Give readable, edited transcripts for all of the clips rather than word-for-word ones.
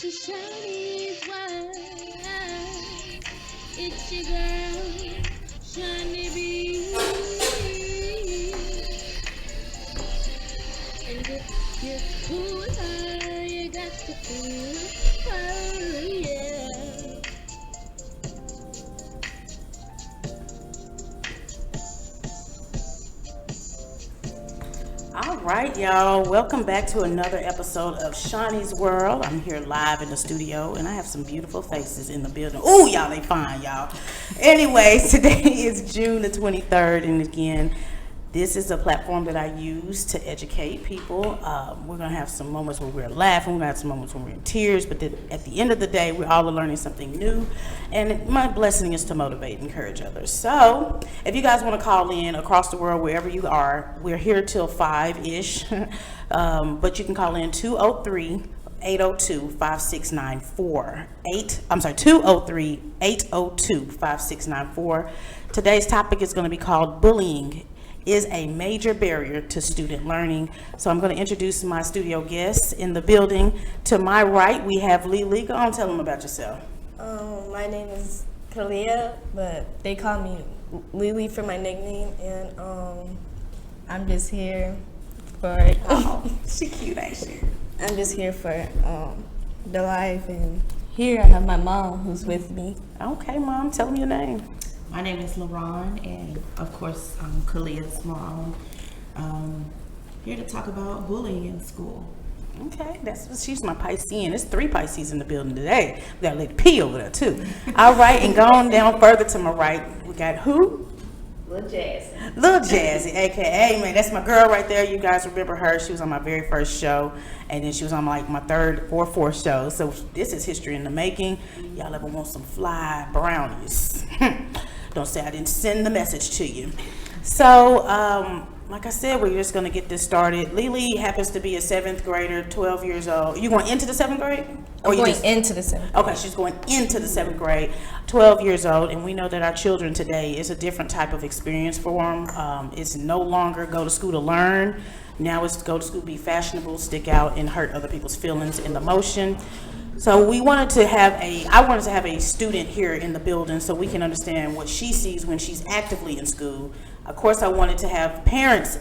to Shaunie's world. It's your girl, Shaunie B. And if you're cool, you got to feel, oh yeah. All right, y'all. Welcome back to another episode of Shaunie's World. I'm here live in the studio, and I have some beautiful faces in the building. Oh, y'all, they fine, y'all. Anyways, today is June the 23rd, and again, this is a platform that I use to educate people. We're going to have some moments where we're laughing. We're going to have some moments when we're in tears. But then at the end of the day, we're all learning something new. And my blessing is to motivate and encourage others. So if you guys want to call in across the world, wherever you are, we're here till 5-ish. But you can call in 203 802 5694. 203 802 5694. Today's topic is going to be called bullying is a major barrier to student learning. So I'm going to introduce my studio guests in the building. To my right, we have Lily. Go on, tell them about yourself. My name is Kalia, but they call me Lily for my nickname, and I'm just here for. Oh, she cute, ain't she? I'm just here for the life, and here I have my mom who's with me. Okay, Mom, tell them your name. My name is LaRon, and of course, I'm Kalia's mom. Here to talk about bullying in school. Okay, she's my Piscean. There's 3 Pisces in the building today. We got Lady P over there too. All right, and going down further to my right, we got who? Little Jazzy. Little Jazzy, aka, man, that's my girl right there. You guys remember her? She was on my very first show, and then she was on like my third or fourth show. So this is history in the making. Y'all ever want some fly brownies? Don't say I didn't send the message to you. So, like I said, we're just gonna get this started. Lily happens to be a 7th grader, 12 years old. You going into the 7th grade? I'm going into the 7th grade. Okay, she's going into the 7th grade, 12 years old, and we know that our children today is a different type of experience for them. It's no longer go to school to learn. Now it's go to school, be fashionable, stick out, and hurt other people's feelings and emotion. So I wanted to have a student here in the building so we can understand what she sees when she's actively in school. Of course, I wanted to have parents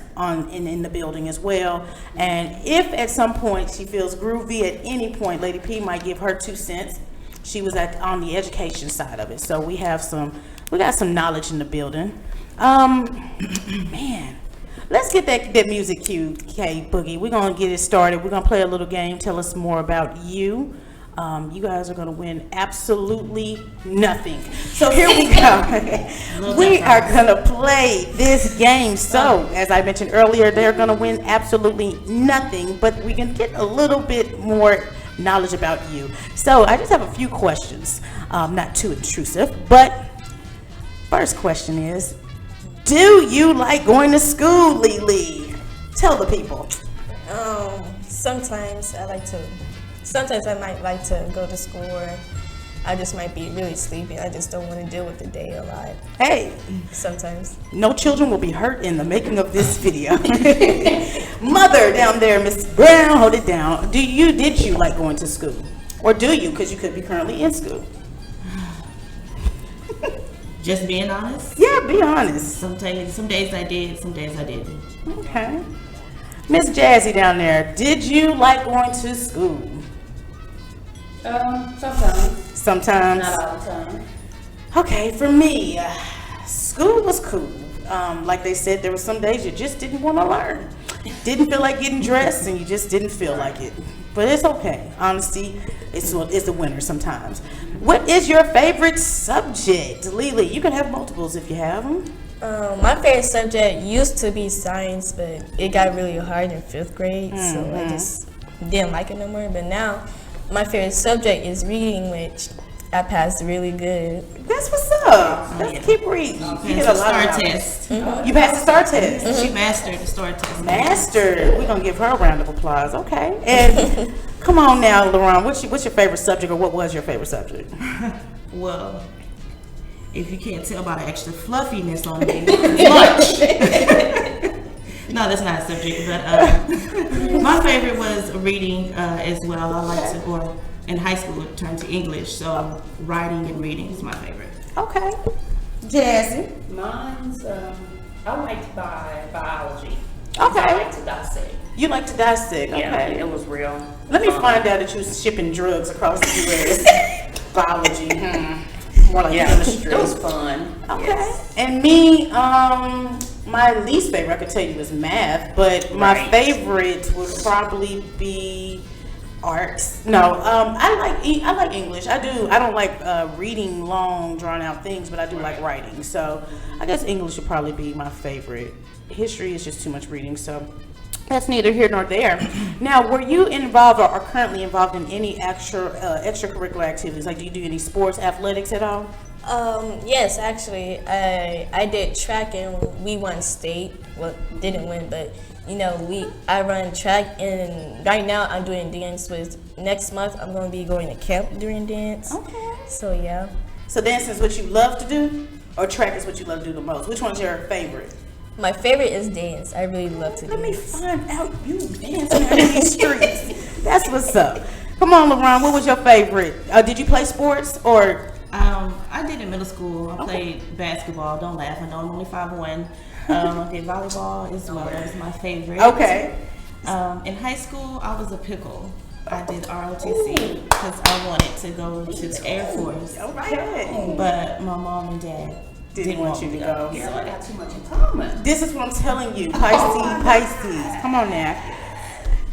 in the building as well. And if at some point she feels groovy at any point, Lady P might give her 2 cents. She was on the education side of it. So we got some knowledge in the building. Man, let's get that music cue, K Boogie. We're gonna get it started. We're gonna play a little game. Tell us more about you. You guys are going to win absolutely nothing. So here we go. We are going to play this game. So, as I mentioned earlier, they're going to win absolutely nothing, but we can get a little bit more knowledge about you. So, I just have a few questions. Not too intrusive, but first question is, do you like going to school, Lily? Tell the people. Sometimes I might like to go to school, or I just might be really sleepy. I just don't want to deal with the day a lot. Hey, sometimes. No children will be hurt in the making of this video. Mother down there, Miss Brown, hold it down. Did you like going to school? Or do you? Because you could be currently in school. Just being honest? Yeah, be honest. Some days I did, some days I didn't. Okay. Miss Jazzy down there, did you like going to school? Sometimes. Sometimes. Not all the time. Okay, for me, school was cool. Like they said, there were some days you just didn't want to learn. Didn't feel like getting dressed, and you just didn't feel like it. But it's okay. Honesty is the winner sometimes. What is your favorite subject? Lily, you can have multiples if you have them. My favorite subject used to be science, but it got really hard in 5th grade, so I just didn't like it no more. But now, my favorite subject is reading, which I passed really good. That's what's up. Let's keep reading. You get a STAR test. You passed the STAR test. She mastered the STAR test. Mastered. We're gonna give her a round of applause. Okay. And come on now, LaRon. What's your favorite subject, or what was your favorite subject? Well, if you can't tell by the extra fluffiness on me, lunch. No, that's not a subject, but my favorite was reading as well. I like to, or in high school it turned to English. So writing and reading is my favorite. Okay. Jazzy. Mine's, I like biology. Okay. I like to dissect. You like to dissect. Yeah, Okay. it was real. Let me fun. find out that you was shipping drugs across the U.S. Biology. More like chemistry. It was fun. Okay. Yes. And me, my least favorite I could tell you is math, but my Right. favorite would probably be arts. No, I like English. I do. I don't like reading long, drawn out things, but I do like writing. So I guess English would probably be my favorite. History is just too much reading, so that's neither here nor there. Now, were you involved or are currently involved in any extracurricular activities? Like, do you do any sports, athletics at all? Yes, actually, I did track and we won state. Well, didn't win, but I run track, and right now I'm doing dance. With next month, I'm going to be going to camp doing dance. Okay. So yeah, So dancing is what you love to do, or track is what you love to do the most? Which one's your favorite? my favorite is dance. I really love to Let me dance. find out you dancing in these streets. That's what's up. Come on, LaRon, what was your favorite? Did you play sports or? I did in middle school. I played basketball. Don't laugh. I know I'm only 5'1". I did volleyball as well. That was my favorite. Okay. In high school, I was a pickle. I did ROTC because I wanted to go to the Air Force, Okay. but my mom and dad Didn't want you to go. Yeah, I got too much in common. This is what I'm telling you. Pisces. Come on now.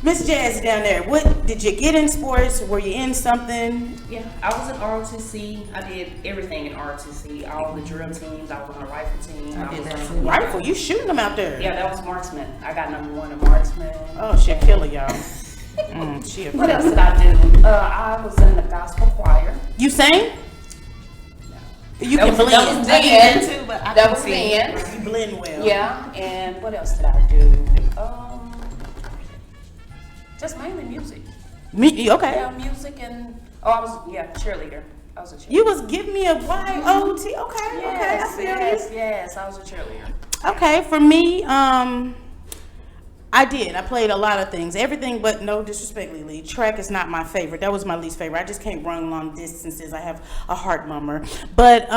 Miss Jazz down there, what did you get in sports? Were you in something? Yeah, I was in ROTC. I did everything in ROTC. All the drill teams. I was on a rifle team. I did was that on- too. Rifle, you shooting them out there. Yeah, that was marksman. I got #1 in marksman. Oh, she a killer, y'all. She a What killer. else did I do? I was in the gospel choir. You sang? You That can was- that blend. was I did then. that too, but I That can was sing. then. You blend well. Yeah, and what else did I do? Just mainly music. Me, okay. Yeah, music and I was cheerleader. I was a cheerleader. You was giving me a YOT. Okay, okay, I Yes, feel yes, I was a cheerleader. you. Okay, for me, I did. I played a lot of things. Everything but, no disrespect, Lily, track is not my favorite. That was my least favorite. I just can't run long distances. I have a heart murmur. But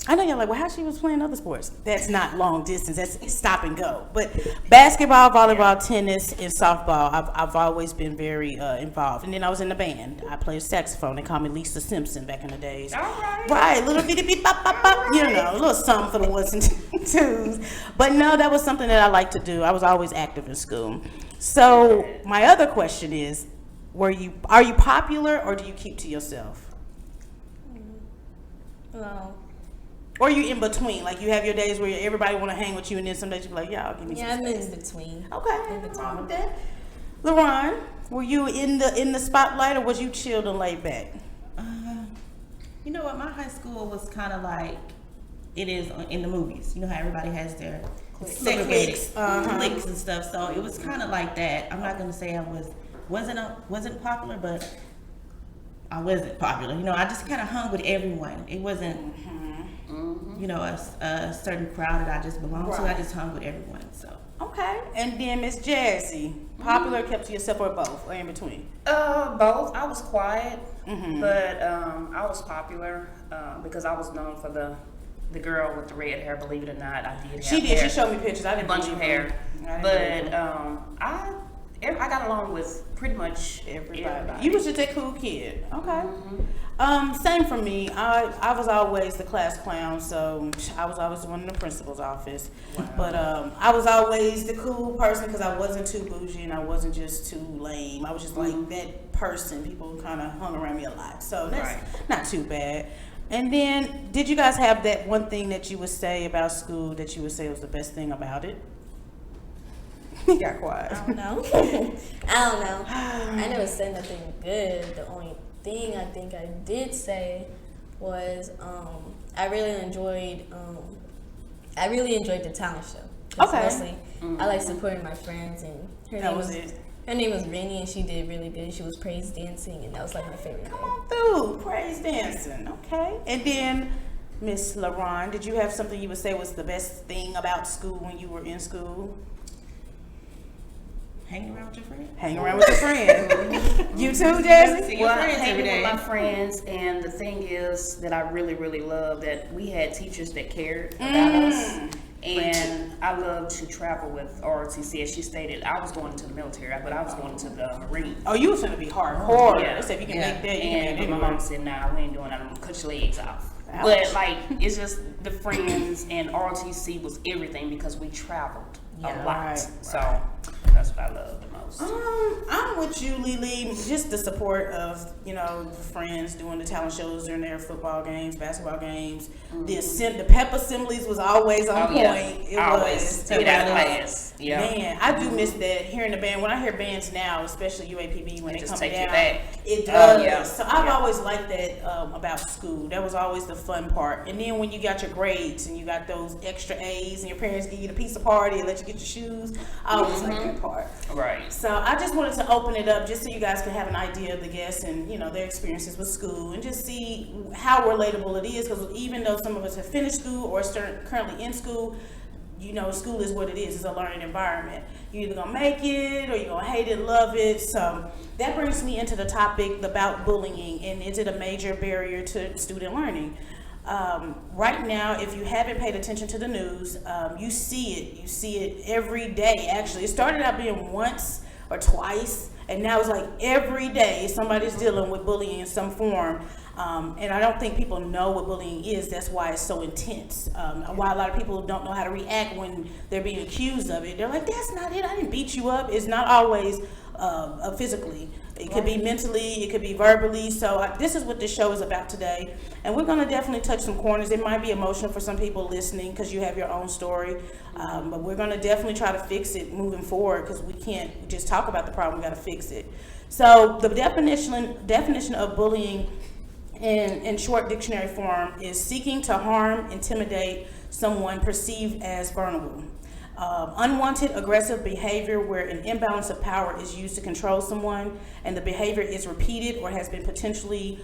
I know y'all like, well, how she was playing other sports? That's not long distance. That's stop and go. But basketball, volleyball, tennis, and softball, I've always been very involved. And then I was in the band. I played saxophone. They called me Lisa Simpson back in the days. All right. Right, little bitty beep bop bop bop, you know, a little something for the ones and twos. But no, that was something that I like to do. I was always active in school. So my other question is, are you popular or do you keep to yourself? Well, Or are you in between? Like you have your days where everybody want to hang with you, and then some days you be like, y'all give me yeah, some I'm space. in between. Okay, nothing wrong with that. LaRon, were you in the spotlight or was you chilled and laid back? You know what? My high school was kind of like it is in the movies. You know how everybody has their segregated cliques and stuff. So it was kind of like that. I'm not gonna say I wasn't popular, but I wasn't popular. You know, I just kind of hung with everyone. It wasn't a certain crowd that I just belonged to. I just hung with everyone. So Okay, and then Miss Jazzy, popular, kept to yourself, or both, or in between? Both. I was quiet, Mm-hmm. but I was popular because I was known for the girl with the red hair. Believe it or not, I did. She have did. hair. She showed me pictures. I A didn't bunch of believe hair, her. but I got along with pretty much Everybody. You was just a cool kid. Okay. Same for me. I was always the class clown, so I was always the one in the principal's office. But I was always the cool person because I wasn't too bougie and I wasn't just too lame. I was just like that person. People kind of hung around me a lot, so that's not too bad. And then, did you guys have that one thing that you would say about school that you would say was the best thing about it? He got quiet. I don't know. I don't know. I never said nothing good. The only thing I think I did say was I really enjoyed the talent show. 'Cause Okay. Mostly, I like supporting my friends, and her name was Rennie, and she did really good. She was praise dancing, and that was like my favorite thing. Come on through, praise dancing. Okay. And then, Miss LaRon, did you have something you would say was the best thing about school when you were in school? Hang around with your friends. Hang around with your friend. You too, Jazzy? See your Well, friends every hanging day. with my friends, and the thing is that I really, really love that we had teachers that cared about us. And I love to travel with ROTC. As she stated, I was going into the military, but I was going into the Marine. Oh, you was gonna be hardcore. Yeah. They said if you can Yeah. make that, you can make And it my anywhere. mom said, "Nah, we ain't doing that. I'm gonna cut your legs off." Ouch. But like, it's just the friends, and ROTC was everything because we traveled a lot. Right, So that's what I love the most. I'm with you, Lily. Just the support of, friends doing the talent shows during their football games, basketball games. The pep assemblies was always on point. Yeah. It Always. was. Take it out of class. Yeah. Man, I do miss that, hearing the band. When I hear bands now, especially UAPB, when It they just come take you down, back. it does. Yeah. So I've Yeah. always liked that about school. That was always the fun part. And then when you got your grades and you got those extra A's and your parents give you the pizza party and let you get your shoes, I always like that part. Right. So I just wanted to open it up just so you guys can have an idea of the guests and, their experiences with school, and just see how relatable it is, because even though some of us have finished school or currently in school, school is what it is. It's a learning environment. You're either going to make it or you're going to hate it, love it. So that brings me into the topic about bullying, and is it a major barrier to student learning? Right now, if you haven't paid attention to the news, you see it. You see it every day, actually. It started out being once or twice, and now it's like every day somebody's dealing with bullying in some form. And I don't think people know what bullying is. That's why it's so intense. Why a lot of people don't know how to react when they're being accused of it. They're like, that's not it. I didn't beat you up. It's not always physically. It could be mentally, it could be verbally. So this is what this show is about today. And we're going to definitely touch some corners. It might be emotional for some people listening because you have your own story. But we're going to definitely try to fix it moving forward, because we can't just talk about the problem. We got to fix it. So the definition of bullying in short dictionary form is seeking to harm, intimidate someone perceived as vulnerable. Unwanted aggressive behavior where an imbalance of power is used to control someone, and the behavior is repeated or has been potentially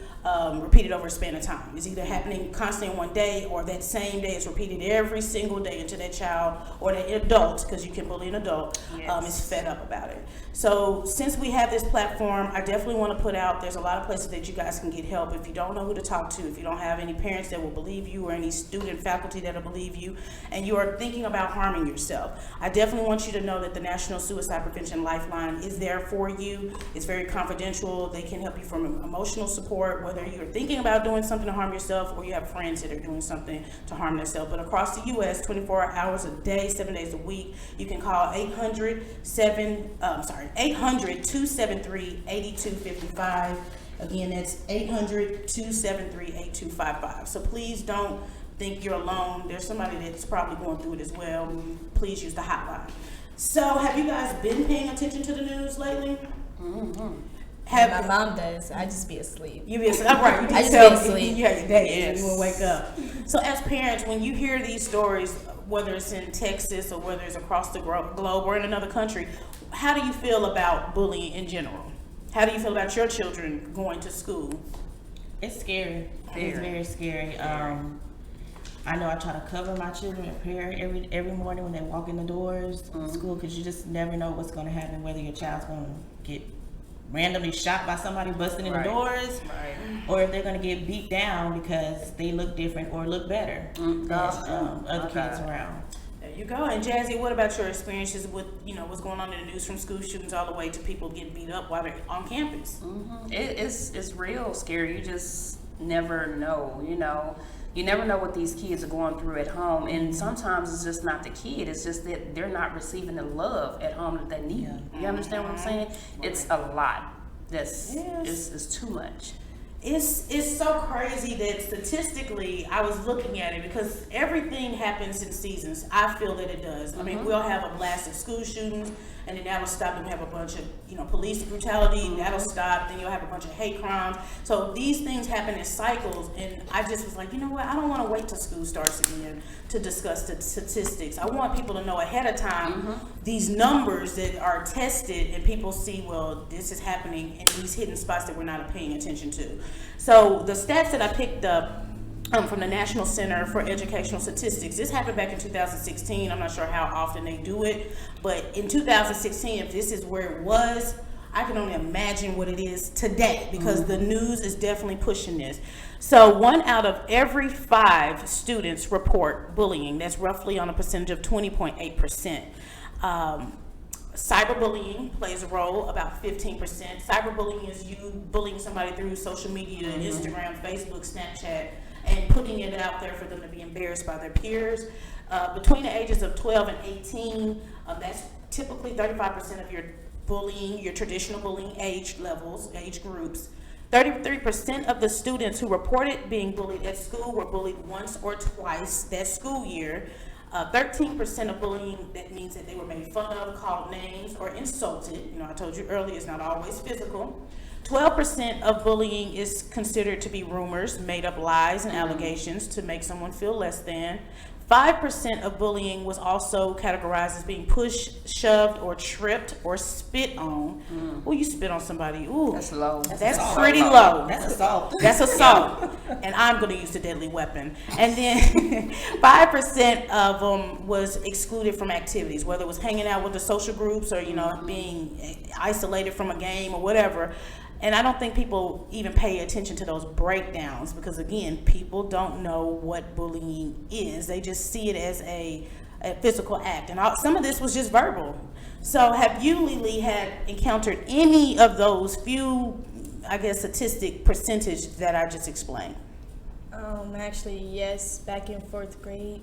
repeated over a span of time. It's either happening constantly in one day, or that same day is repeated every single day until that child or that adult, because you can bully an adult, is fed up about it. So since we have this platform, I definitely want to put out, there's a lot of places that you guys can get help. If you don't know who to talk to, if you don't have any parents that will believe you or any student faculty that will believe you, and you are thinking about harming yourself, I definitely want you to know that the National Suicide Prevention Lifeline is there for you. It's very confidential. They can help you from emotional support, whether you're thinking about doing something to harm yourself or you have friends that are doing something to harm themselves. But across the U.S., 24 hours a day, 7 days a week, you can call 800-273-8255. Again, that's 800-273-8255. So please don't think you're alone. There's somebody that's probably going through it as well. Please use the hotline. So have you guys been paying attention to the news lately? My Have mom does. I just be asleep. you been asleep? Right, you I just just be tell asleep. you have your days and Yes. you will wake up. So as parents, when you hear these stories, whether it's in Texas or whether it's across the globe or in another country, how do you feel about bullying in general? How do you feel about your children going to school? It's scary. It's very scary. I know I try to cover my children in prayer every morning when they walk in the doors of school, because you just never know what's going to happen, whether your child's going to get randomly shot by somebody busting in the doors, or if they're going to get beat down because they look different or look better than other kids around. There you go. And Jazzy, what about your experiences with, what's going on in the news, from school shootings all the way to people getting beat up while they're on campus? It's real scary. You just never know, You never know what these kids are going through at home. And sometimes it's just not the kid. It's just that they're not receiving the love at home that they need. You understand what I'm saying? It's a lot. It's too much. It's so crazy that statistically, I was looking at it, because everything happens in seasons. I feel that it does. I mean, we'll have a blast of school shootings, and then that'll stop, and we have a bunch of, police brutality, that'll stop, then you'll have a bunch of hate crimes. So these things happen in cycles, and I just was like, you know what, I don't want to wait till school starts again to discuss the statistics. I want people to know ahead of time these numbers that are tested, and people see, well, this is happening in these hidden spots that we're not paying attention to. So the stats that I picked up from the National Center for Educational Statistics. This happened back in 2016. I'm not sure how often they do it, but in 2016, if this is where it was, I can only imagine what it is today, because the news is definitely pushing this. So 1 out of every 5 students report bullying. That's roughly on a percentage of 20.8%. Cyberbullying plays a role, about 15%. Cyberbullying is you bullying somebody through social media, Instagram, Facebook, Snapchat, and putting it out there for them to be embarrassed by their peers. Between the ages of 12 and 18, that's typically 35% of your bullying, your traditional bullying age levels, age groups. 33% of the students who reported being bullied at school were bullied once or twice that school year. 13% of bullying, that means that they were made fun of, called names, or insulted. You know, I told you earlier, it's not always physical. 12% of bullying is considered to be rumors, made up lies and allegations to make someone feel less than. 5% of bullying was also categorized as being pushed, shoved, or tripped, or spit on. Well, you spit on somebody. Ooh, That's low. That's pretty low. That's assault. That's assault. And I'm going to use the deadly weapon. And then 5% of them was excluded from activities, whether it was hanging out with the social groups or, you know, being isolated from a game or whatever. And I don't think people even pay attention to those breakdowns, because, again, people don't know what bullying is. They just see it as a physical act. And some of this was just verbal. So have you, Lily, had encountered any of those few, I guess, statistic percentage that I just explained? Actually, yes, back in 4th grade.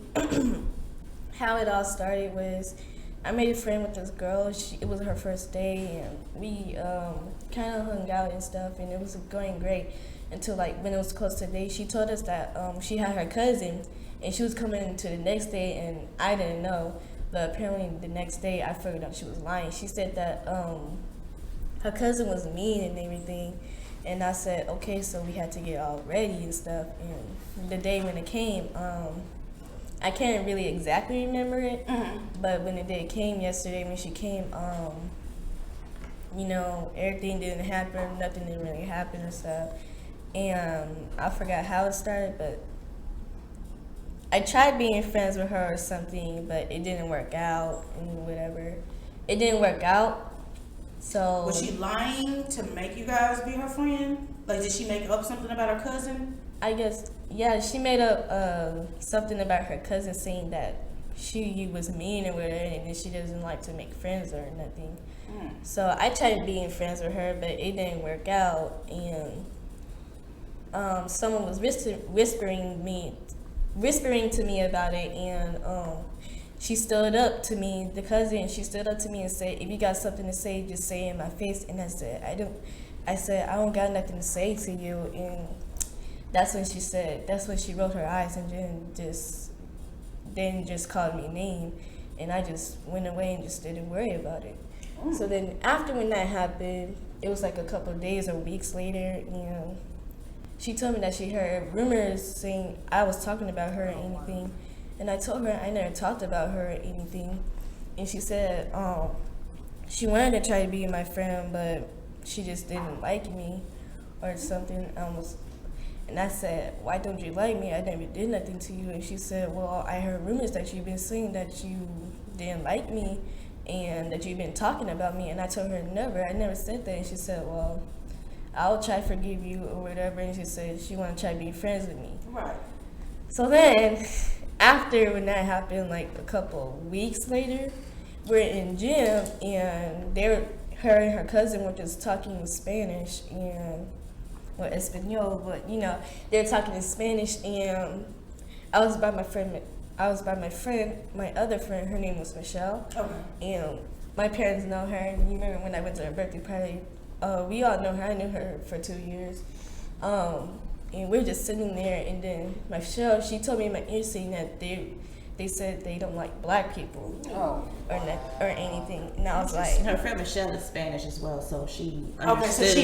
How it all started was I made a friend with this girl. It was her first day, and we kind of hung out and stuff, and it was going great until, like, when it was close to the day, she told us that she had her cousin, and she was coming to the next day, and I didn't know, but apparently the next day I figured out she was lying. She said that her cousin was mean and everything, and I said, okay, so we had to get all ready and stuff, and the day when it came, I can't really exactly remember it, but when the day came yesterday, when she came, you know, everything didn't happen, nothing didn't really happen and stuff, and I forgot how it started, but I tried being friends with her or something, but it didn't work out, and whatever. It didn't work out, so... Was she lying to make you guys be her friend? Like, did she make up something about her cousin? I guess, yeah, she made up something about her cousin, saying that she was mean or whatever, and then she doesn't like to make friends or nothing. So I tried being friends with her, but it didn't work out, and someone was whispering to me about it, and she stood up to me, the cousin, she stood up to me and said, if you got something to say, just say it in my face. And I said, I don't got nothing to say to you. And that's when she rolled her eyes and then just called me a name, and I just went away and just didn't worry about it. So then after when that happened, it was like a couple of days or weeks later, and she told me that she heard rumors saying I was talking about her or anything, and I told her I never talked about her or anything, and she said she wanted to try to be my friend, but she just didn't like me or something. And I said, why don't you like me? I never did nothing to you. And she said, well, I heard rumors that you've been saying that you didn't like me and that you've been talking about me. And I told her, I never said that. And she said, well, I'll try to forgive you or whatever. And she said she wanted to try to be friends with me. Right. So then, after when that happened, like a couple weeks later, we're in gym, and her and her cousin were just talking in Spanish, and Espanol, but you know, they're talking in Spanish, and I was by my friend, my other friend, her name was Michelle. Okay. And my parents know her, and you remember when I went to her birthday party, we all know her, I knew her for 2 years. And we're just sitting there, and then Michelle, she told me in my ear saying that they said they don't like black people or anything, and I was like, her friend Michelle is Spanish as well, so she understood.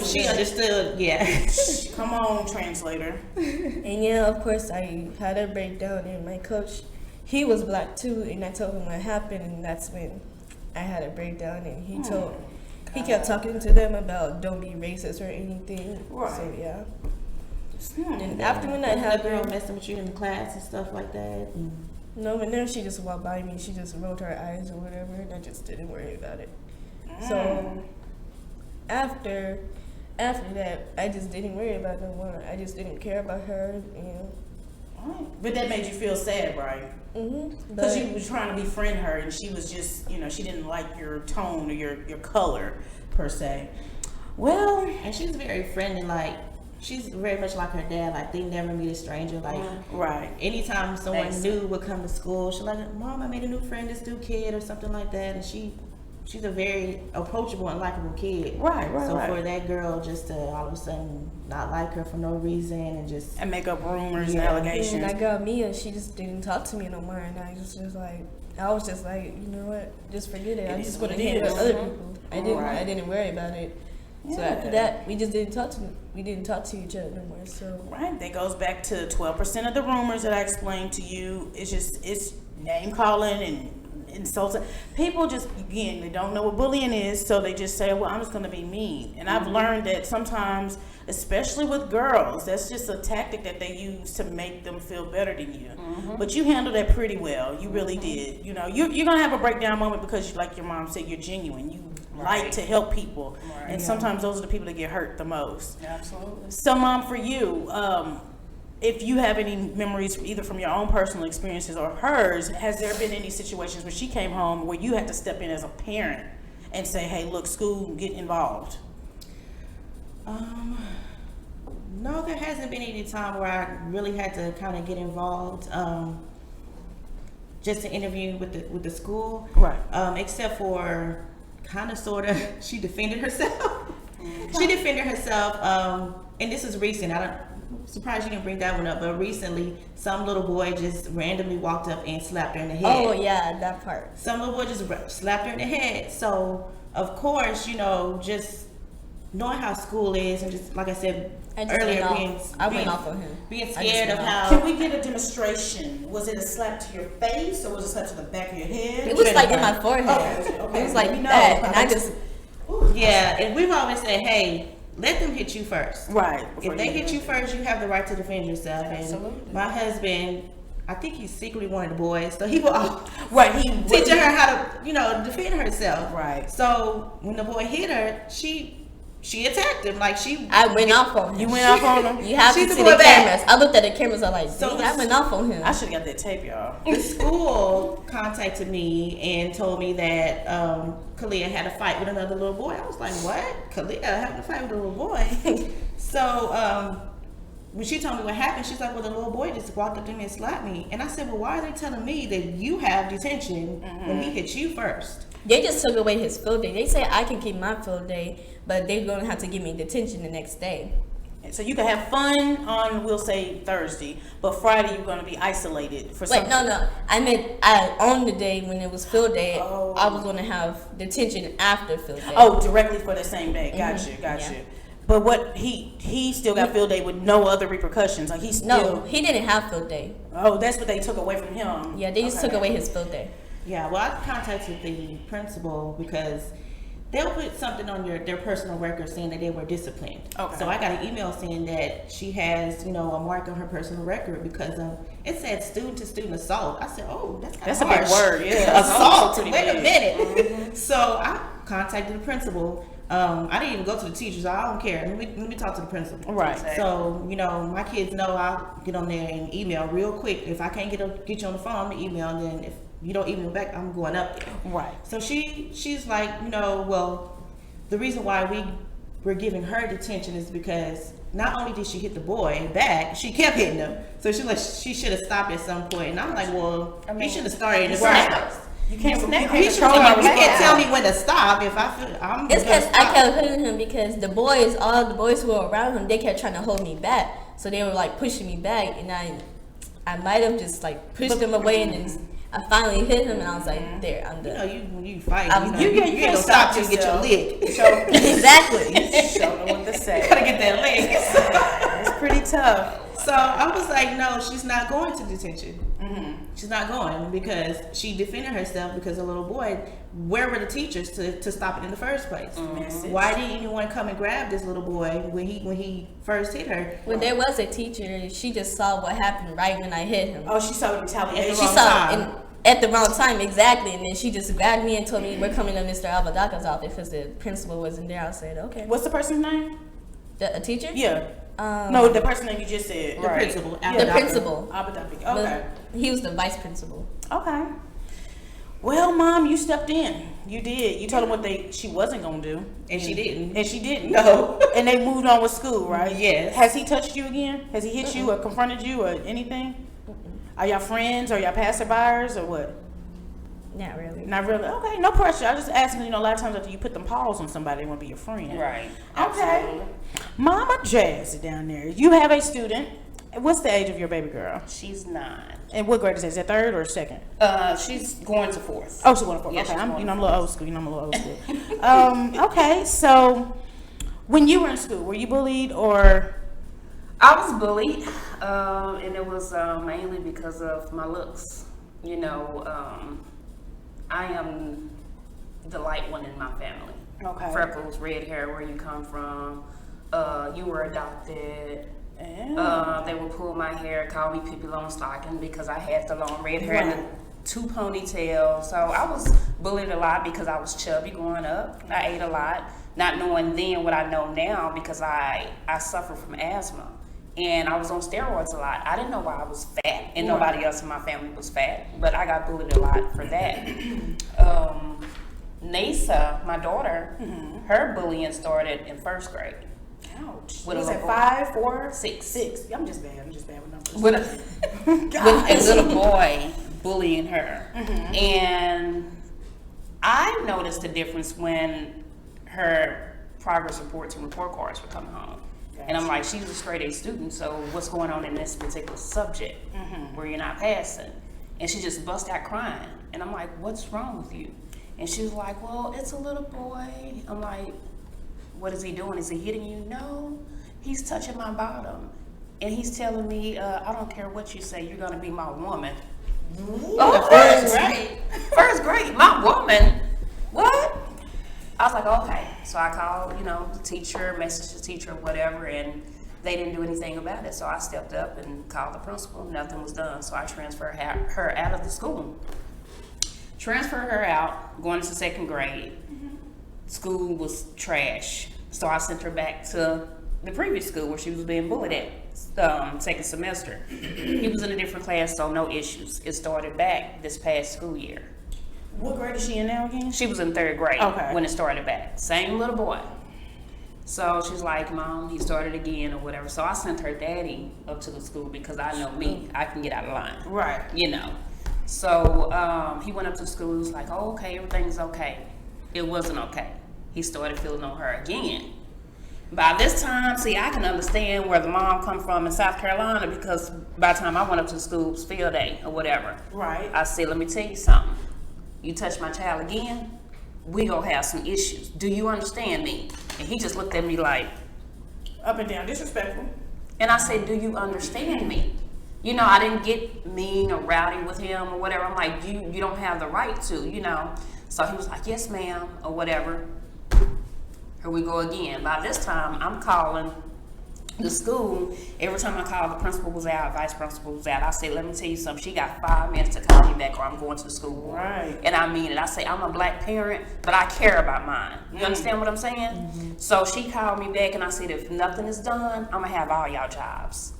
She understood, yeah. Come on, translator. And yeah, of course I had a breakdown, and my coach, he was black too, and I told him what happened, and that's when I had a breakdown, and he kept talking to them about don't be racist or anything. Right. So yeah. And after when that That girl happened, messing with you in class and stuff like that. no, but then she just walked by me. She just rolled her eyes or whatever, and I just didn't worry about it. So after that, I just didn't worry about no more. I just didn't care about her, you know. Right. But that made you feel sad, right? Because you were trying to befriend her, and she was just, she didn't like your tone or your color per se. Well, And she's very friendly, like she's very much like her dad. Like they never meet a stranger. Like right. anytime someone new would come to school, she's like, "Mom, I made a new friend, this new kid," or something like that. And she's a very approachable and likable kid. Right. So for that girl just to all of a sudden not like her for no reason and make up rumors and allegations. And that girl Mia, she just didn't talk to me no more, and I was just like, you know what, just forget it. I just want to hang with other people. I didn't worry about it. Yeah. So after that, we just didn't talk to each other no more. So right, that goes back to 12% of the rumors that I explained to you. It's name calling and insulting. People just, again, they don't know what bullying is, so they just say, well, I'm just going to be mean. And I've learned that sometimes, especially with girls, that's just a tactic that they use to make them feel better than you. But you handled that pretty well. You really did. You're going to have a breakdown moment because, like your mom said, you're genuine. You like to help people. Right. And sometimes those are the people that get hurt the most. Absolutely. So, Mom, for you, if you have any memories either from your own personal experiences or hers, has there been any situations where she came home where you had to step in as a parent and say, hey, look, school, get involved? No, there hasn't been any time where I really had to kind of get involved. Just to interview with the school. Right. Except for kind of sort of she defended herself. She defended herself, and this is recent. I'm surprised you didn't bring that one up, but recently some little boy just randomly walked up and slapped her in the head. Oh yeah, that part. Some little boy just slapped her in the head. So of course, just knowing how school is, and just like I said earlier, I went off on him. Being scared of how. Can we get a demonstration? Was it a slap to your face or was it a slap to the back of your head? It was like in my forehead. Okay. It was like that, and I just. Yeah, and we've always said, hey, let them hit you first. Right. If they hit you first, you have the right to defend yourself. Absolutely. And my husband, I think he secretly wanted the boys, so he was teaching her how to, defend herself. Right. So when the boy hit her, she attacked him. I went off on him. You went off on him? You have to see the cameras. I looked at the cameras. I was like, I went off on him. I should have got that tape, y'all. The school contacted me and told me that Kalia had a fight with another little boy. I was like, what? Kalia having a fight with a little boy? So when she told me what happened, she's like, well, the little boy just walked up to me and slapped me. And I said, well, why are they telling me that you have detention when he hit you first? They just took away his field day. They said I can keep my field day, but they're going to have to give me detention the next day. So you can have fun on, we'll say, Thursday, but Friday you're going to be isolated for something. Wait, no. I meant on the day when it was field day, I was going to have detention after field day. Oh, directly for the same day. Gotcha. Yeah. But what he still got field day with no other repercussions. Like No, he didn't have field day. Oh, that's what they took away from him. Yeah, they just took away his field day. Yeah, well, I contacted the principal because they'll put something on their personal record saying that they were disciplined. Okay. So I got an email saying that she has, a mark on her personal record because it said student-to-student assault. I said, oh, that's a big word. Yeah, assault. Wait a minute. So I contacted the principal. I didn't even go to the teachers. I don't care. Let me talk to the principal. Right. So my kids know I'll get on there and email real quick. If I can't get you on the phone, I'm gonna email. And then if you don't email back, I'm going up there. Right. So she's like, well, the reason why we're giving her detention is because not only did she hit the boy back, she kept hitting him. So she should have stopped at some point. And I'm like, well, he should have started in the first place. You can't tell me when to stop if I feel I'm. It's because I kept hitting him because all the boys who were around him, they kept trying to hold me back. So they were like pushing me back, and I might have just like pushed them away, and then I finally hit him, and I was like, "There, I'm done." When you fight, you ain't gonna stop till you get your lick. Exactly. Show them what to say. Gotta get that lick. It's pretty tough. So I was like, no, she's not going to detention. She's not going because she defended herself because a little boy. Where were the teachers to stop it in the first place? Why didn't anyone come and grab this little boy when he first hit her? Well, there was a teacher. She just saw what happened right when I hit him. Oh, she saw the retaliation. She saw it at the wrong time, exactly. And then she just grabbed me and told me, we're coming to Mr. Abadaka's office because the principal wasn't there. I said, okay. What's the person's name? A teacher? Yeah. No, the person that you just said. The principal. The principal. Abadaka. But Okay. he was the vice principal. Okay. Well, Mom, you stepped in. You did. You told them what she wasn't gonna do, And she didn't. and she didn't. No. And they moved on with school, right? Yes. Has he touched you again? Has he hit you or confronted you or anything? Are y'all friends? Are y'all passerbyers or what? Not really. Not really. Okay, no pressure. I just asking. A lot of times after you put them paws on somebody, they want to be your friend. Right. Okay. Absolutely. Mama Jazzy down there. You have a student. What's the age of your baby girl? She's 9. And what grade is that? Is that third or second? She's going to 4th. Oh, she's going to fourth. Yeah, Okay, she's I'm going a to little old school. I'm a little old school. Okay, so when you were in school, were you bullied or? I was bullied, and it was mainly because of my looks. I am the light one in my family. Okay. Freckles, red hair, where you come from. You were adopted. They would pull my hair, call me Pippi Longstocking because I had the long red hair and the 2 ponytails. So I was bullied a lot because I was chubby growing up. I ate a lot, not knowing then what I know now because I suffered from asthma. And I was on steroids a lot. I didn't know why I was fat, and nobody else in my family was fat, but I got bullied a lot for that. Nasa, my daughter, her bullying started in 1st grade. Ouch. With Was a it little 5, 4, 6. 6? I'm just bad with numbers. With a little boy bullying her. And I noticed the difference when her progress reports and report cards were coming home. And I'm like, she's a straight A student, so what's going on in this particular subject where you're not passing? And she just bust out crying. And I'm like, what's wrong with you? And she was like, well, it's a little boy. I'm like, what is he doing? Is he hitting you? No, he's touching my bottom. And he's telling me, I don't care what you say, you're gonna be my woman. Oh, first grade, my woman? What? I was like, okay. So I called, the teacher, messaged the teacher, whatever, and they didn't do anything about it. So I stepped up and called the principal. Nothing was done. So I transferred her out of the school. Transferred her out, going into 2nd grade. School was trash. So I sent her back to the previous school where she was being bullied at, 2nd semester. He was in a different class, so no issues. It started back this past school year. What grade is she in now again? She was in 3rd grade when it started back. Same little boy. So she's like, Mom, he started again or whatever. So I sent her daddy up to the school because I know me. I can get out of line. Right. So he went up to the school. He was like, oh, okay, everything's okay. It wasn't okay. He started feeling on her again. By this time, see, I can understand where the mom come from in South Carolina because by the time I went up to the school, it was field day or whatever. Right. I said, let me tell you something. You touch my child again, we gonna have some issues. Do you understand me? And he just looked at me like, up and down, disrespectful. and I said, do you understand me? I didn't get mean or rowdy with him or whatever. I'm like, you don't have the right to, So he was like, yes, ma'am, or whatever. Here we go again. By this time, I'm calling the school. Every time I call, the principal was out, vice principal was out. I say, let me tell you something. She got 5 minutes to call me back or I'm going to the school board. Right. And I mean it. I say, I'm a black parent, but I care about mine. You understand what I'm saying? So she called me back and I said, if nothing is done, I'm going to have all y'all jobs.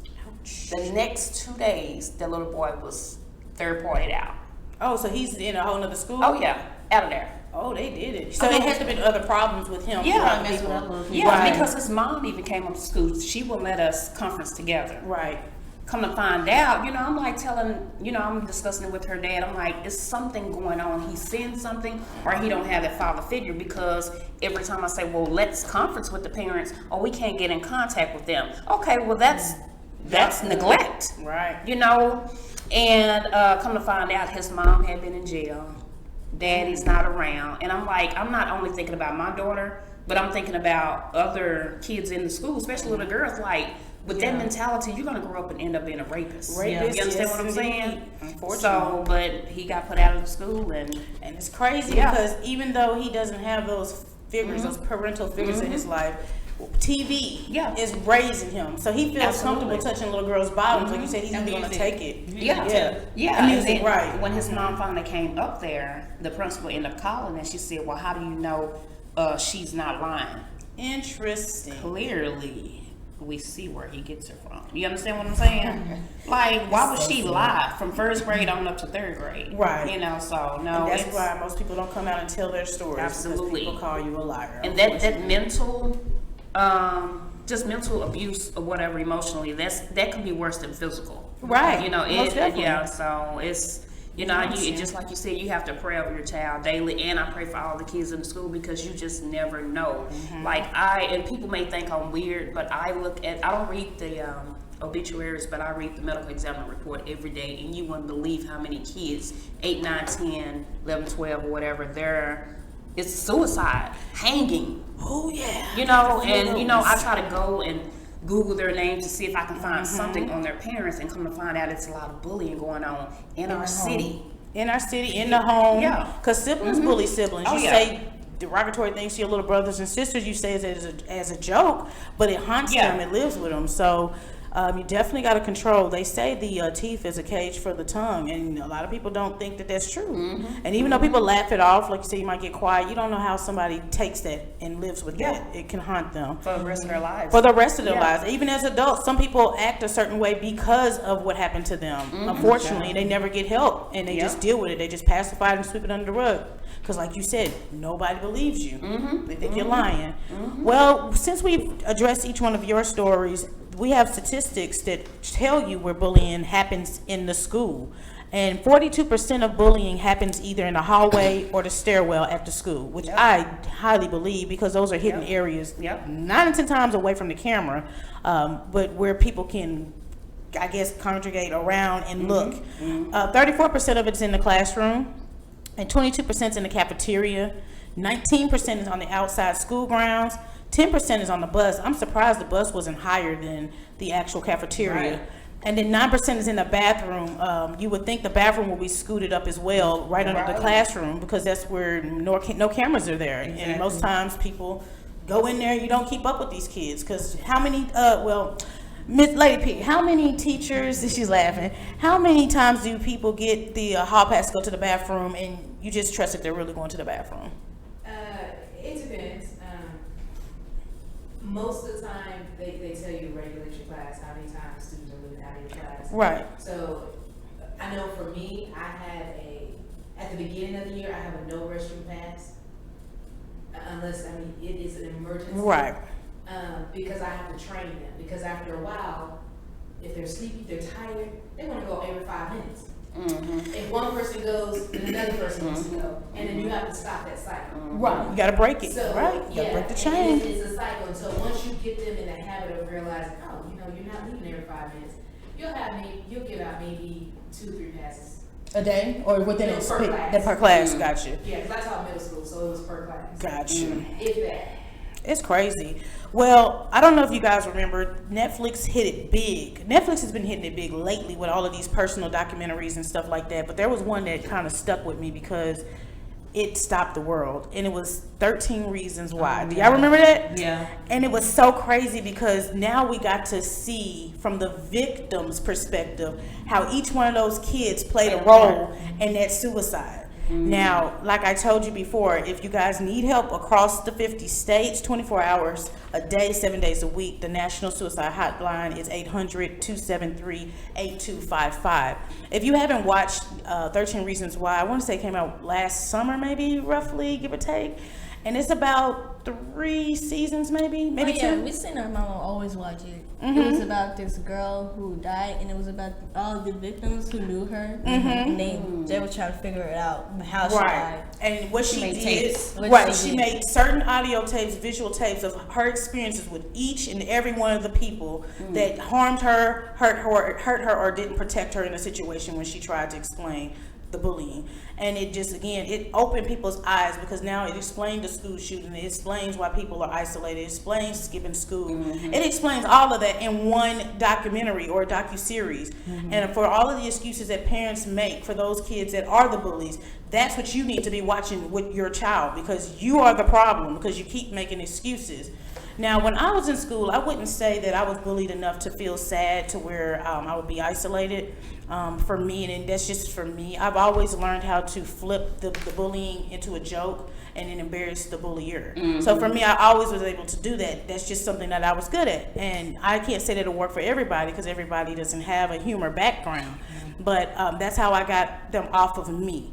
The next 2 days, that little boy was 3rd partied out. Oh, so he's in a whole nother school? Oh, yeah. Out of there. Oh, they did it. So it has to be other problems with him. Yeah, Right. because his mom even came up to school. She would let us conference together. Right. Come to find out, I'm like telling, I'm discussing it with her dad. I'm like, is something going on? He's saying something or he don't have that father figure because every time I say, well, let's conference with the parents or we can't get in contact with them. Okay, well, that's neglect. Right. And come to find out his mom had been in jail. Daddy's not around. And I'm like, I'm not only thinking about my daughter, but I'm thinking about other kids in the school, especially little girls. Like, with that mentality, you're gonna grow up and end up being a rapist. You understand what I'm saying? Unfortunately. So, but he got put out of the school, and it's crazy because even though he doesn't have those figures, those parental figures in his life, TV is raising him, so he feels comfortable touching little girls' bottoms. Like you said, he's either going to take it. And music, right? When his mom finally came up there, the principal ended up calling, and she said, "Well, how do you know she's not lying?" Interesting. Clearly, we see where he gets her from. You understand what I'm saying? Like, why would she lie from first grade on up to third grade? Right. You know, so no. And that's why most people don't come out and tell their stories. Absolutely. Because people call you a liar. And that mental, just mental abuse or whatever emotionally, that could be worse than physical. Right. You know, so it's. You know, Yeah. just like you said, you have to pray over your child daily, and I pray for all the kids in the school because you just never know. Like and people may think I'm weird, but I don't read the obituaries, but I read the medical examiner report every day, and you wouldn't believe how many kids, 8, 9, 10, 11, 12, or whatever, it's suicide, hanging. Oh yeah. You know, and you know, I try to go and Google their name to see if I can find something on their parents, and come to find out it's a lot of bullying going on in our city. In our city, in the home. Yeah. Because siblings bully siblings. You yeah. say derogatory things to your little brothers and sisters. You say it as a joke, but it haunts them. It lives with them. So you definitely got to control. They say the teeth is a cage for the tongue, and a lot of people don't think that that's true. And even though people laugh it off, like you say, you might get quiet, you don't know how somebody takes that and lives with that. It can haunt them For the rest of their lives. for the rest of their lives. Even as adults, some people act a certain way because of what happened to them. Unfortunately, they never get help, and they just deal with it. They just pacify it and sweep it under the rug. Because like you said, nobody believes you. They think you're lying. Well, since we've addressed each one of your stories, we have statistics that tell you where bullying happens in the school. And 42% of bullying happens either in the hallway or the stairwell at the school, which I highly believe, because those are hidden areas, 9 and 10 times away from the camera, but where people can, I guess, congregate around and look. 34% of it's in the classroom, and 22% is in the cafeteria. 19% is on the outside school grounds. 10% is on the bus. I'm surprised the bus wasn't higher than the actual cafeteria. Right. And then 9% is in the bathroom. You would think the bathroom will be scooted up as well, right under the classroom, because that's where no cameras are there. And most times people go in there, you don't keep up with these kids. Because how many, Miss Lady P, how many teachers, she's laughing, how many times do people get the hall pass to go to the bathroom, and you just trust if they're really going to the bathroom? It depends. Most of the time, they tell you regulate your class, how many times students are living out of your class. Right. So I know for me, I had at the beginning of the year, I have a no restroom pass. Unless, it is an emergency. Right. Because I have to train them. Because after a while, if they're sleepy, they're tired, they want to go every 5 minutes. If one person goes, then another person wants to go, and then you have to stop that cycle. Right. You got to break it. So, right. You got to break the chain. And it's a cycle. So once you get them in the habit of realizing, you're not leaving every 5 minutes, you'll give out maybe 2-3 passes a day, or within per class. Per class. Got you. Yeah, because I taught middle school, so it was per class. Got you. If that. It's crazy. Well, I don't know if you guys remember, Netflix hit it big. Netflix has been hitting it big lately with all of these personal documentaries and stuff like that. But there was one that kind of stuck with me because it stopped the world. And it was 13 Reasons Why. Do y'all remember that? Yeah. And it was so crazy because now we got to see from the victim's perspective how each one of those kids played a role in that suicide. Now, like I told you before, if you guys need help across the 50 states, 24 hours a day, 7 days a week, the National Suicide Hotline is 800-273-8255. If you haven't watched 13 Reasons Why, I want to say it came out last summer, maybe, roughly, give or take. And it's about 3 seasons, maybe 2. Yeah, we seen our mama always watch it. It was about this girl who died, and it was about all the victims who knew her. And they were trying to figure it out, how she died. And what she made did, tapes. she made certain audio tapes, visual tapes of her experiences with each and every one of the people that harmed her, hurt her, or didn't protect her in a situation when she tried to explain the bullying. And it just, again, it opened people's eyes, because now it explained the school shooting, it explains why people are isolated, it explains skipping school, it explains all of that in one documentary or docu-series. And for all of the excuses that parents make for those kids that are the bullies, that's what you need to be watching with your child, because you are the problem, because you keep making excuses. Now, when I was in school, I wouldn't say that I was bullied enough to feel sad to where I would be isolated. For me, and that's just for me, I've always learned how to flip the bullying into a joke and then embarrass the bullier. So for me, I always was able to do that. That's just something that I was good at. And I can't say that it'll work for everybody, because everybody doesn't have a humor background. But that's how I got them off of me.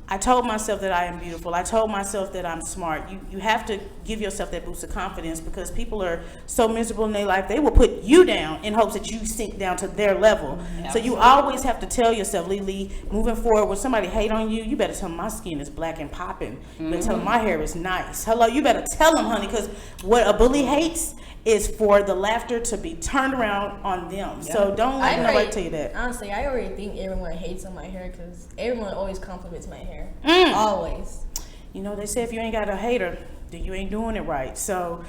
I told myself that I am beautiful. I told myself that I'm smart. You have to give yourself that boost of confidence, because people are so miserable in their life, they will put you down in hopes that you sink down to their level. So you always have to tell yourself, Lily, moving forward, when somebody hate on you, you better tell them my skin is black and popping. You better tell them my hair is nice. Hello, you better tell them, honey, because what a bully hates is for the laughter to be turned around on them. So don't let nobody tell you that. Honestly, I already think everyone hates on my hair, because everyone always compliments my hair. Always. You know, they say if you ain't got a hater, then you ain't doing it right. So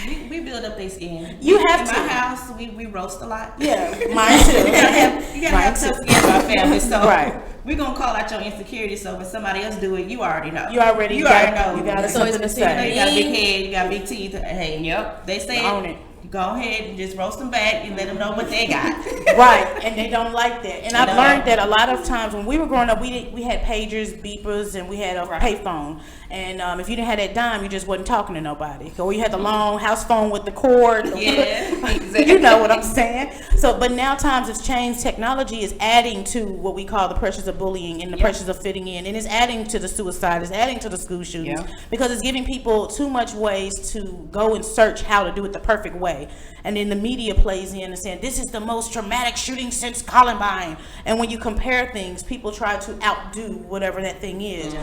we build up their skin. You have in to. my house, we roast a lot. Yeah, mine too. You gotta have tough skin in our family. So Right. we're gonna call out your insecurity. So when somebody else do it, you already know. You already know. You got So it's something to between say. You got a big head, you got big teeth. Hey, yep. They say Own it. Go ahead and just roast them back and let them know what they got. Right, and they don't like that. And I've No. learned that a lot of times when we were growing up, we had pagers, beepers, and we had a payphone. And if you didn't have that dime, you just wasn't talking to nobody. Or you had the long house phone with the cord. Yeah, exactly. You know what I'm saying? So, but now times have changed. Technology is adding to what we call the pressures of bullying and the pressures of fitting in, and it's adding to the suicide, it's adding to the school shootings, because it's giving people too much ways to go and search how to do it the perfect way. And then the media plays in and saying, this is the most traumatic shooting since Columbine. And when you compare things, people try to outdo whatever that thing is.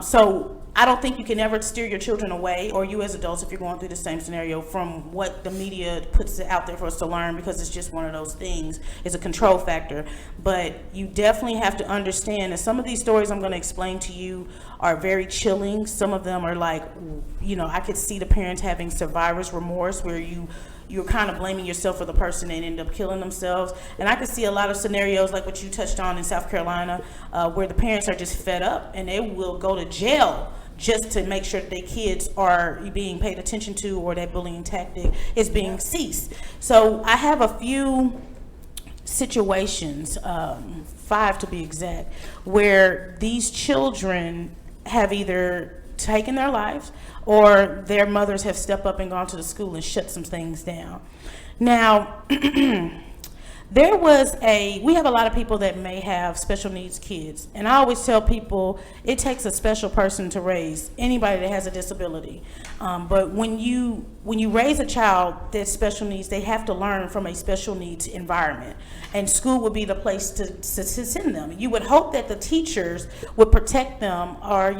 So I don't think you can ever steer your children away, or you as adults, if you're going through the same scenario, from what the media puts out there for us to learn, because it's just one of those things. It's a control factor. But you definitely have to understand that some of these stories I'm going to explain to you are very chilling. Some of them are like, you know, I could see the parents having survivor's remorse, where you're kind of blaming yourself for the person and end up killing themselves. And I could see a lot of scenarios like what you touched on in South Carolina, where the parents are just fed up and they will go to jail just to make sure that their kids are being paid attention to, or that bullying tactic is being ceased. So I have a few situations, 5 to be exact, where these children have either taken their lives, or their mothers have stepped up and gone to the school and shut some things down. Now, we have a lot of people that may have special needs kids, and I always tell people it takes a special person to raise anybody that has a disability. But when you raise a child that's special needs, they have to learn from a special needs environment, and school would be the place to send them. You would hope that the teachers would protect them, or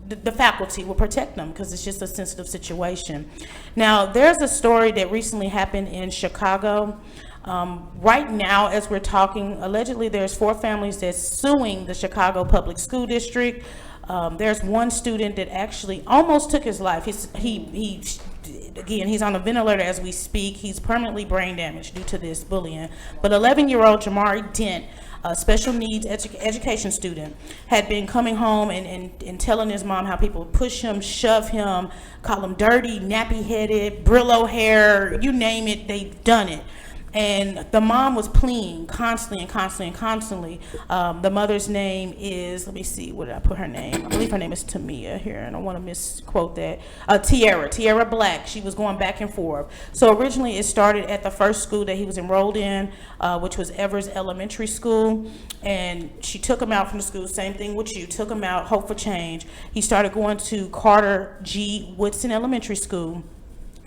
the faculty will protect them, because it's just a sensitive situation. Now, there's a story that recently happened in Chicago. Right now, as we're talking, allegedly there's 4 families that's suing the Chicago Public School District. There's one student that actually almost took his life. He's on a ventilator as we speak. He's permanently brain damaged due to this bullying. But 11-year-old Jamari Dent, a special needs education student, had been coming home and telling his mom how people push him, shove him, call him dirty, nappy-headed, Brillo hair, you name it, they've done it. And the mom was pleading constantly. The mother's name is, let me see, what did I put her name? I believe her name is Tamia here, and I want to misquote that. Tiara Black. She was going back and forth. So originally it started at the first school that he was enrolled in, which was Evers Elementary School. And she took him out from the school, same thing with you, took him out, hope for change. He started going to Carter G. Woodson Elementary School.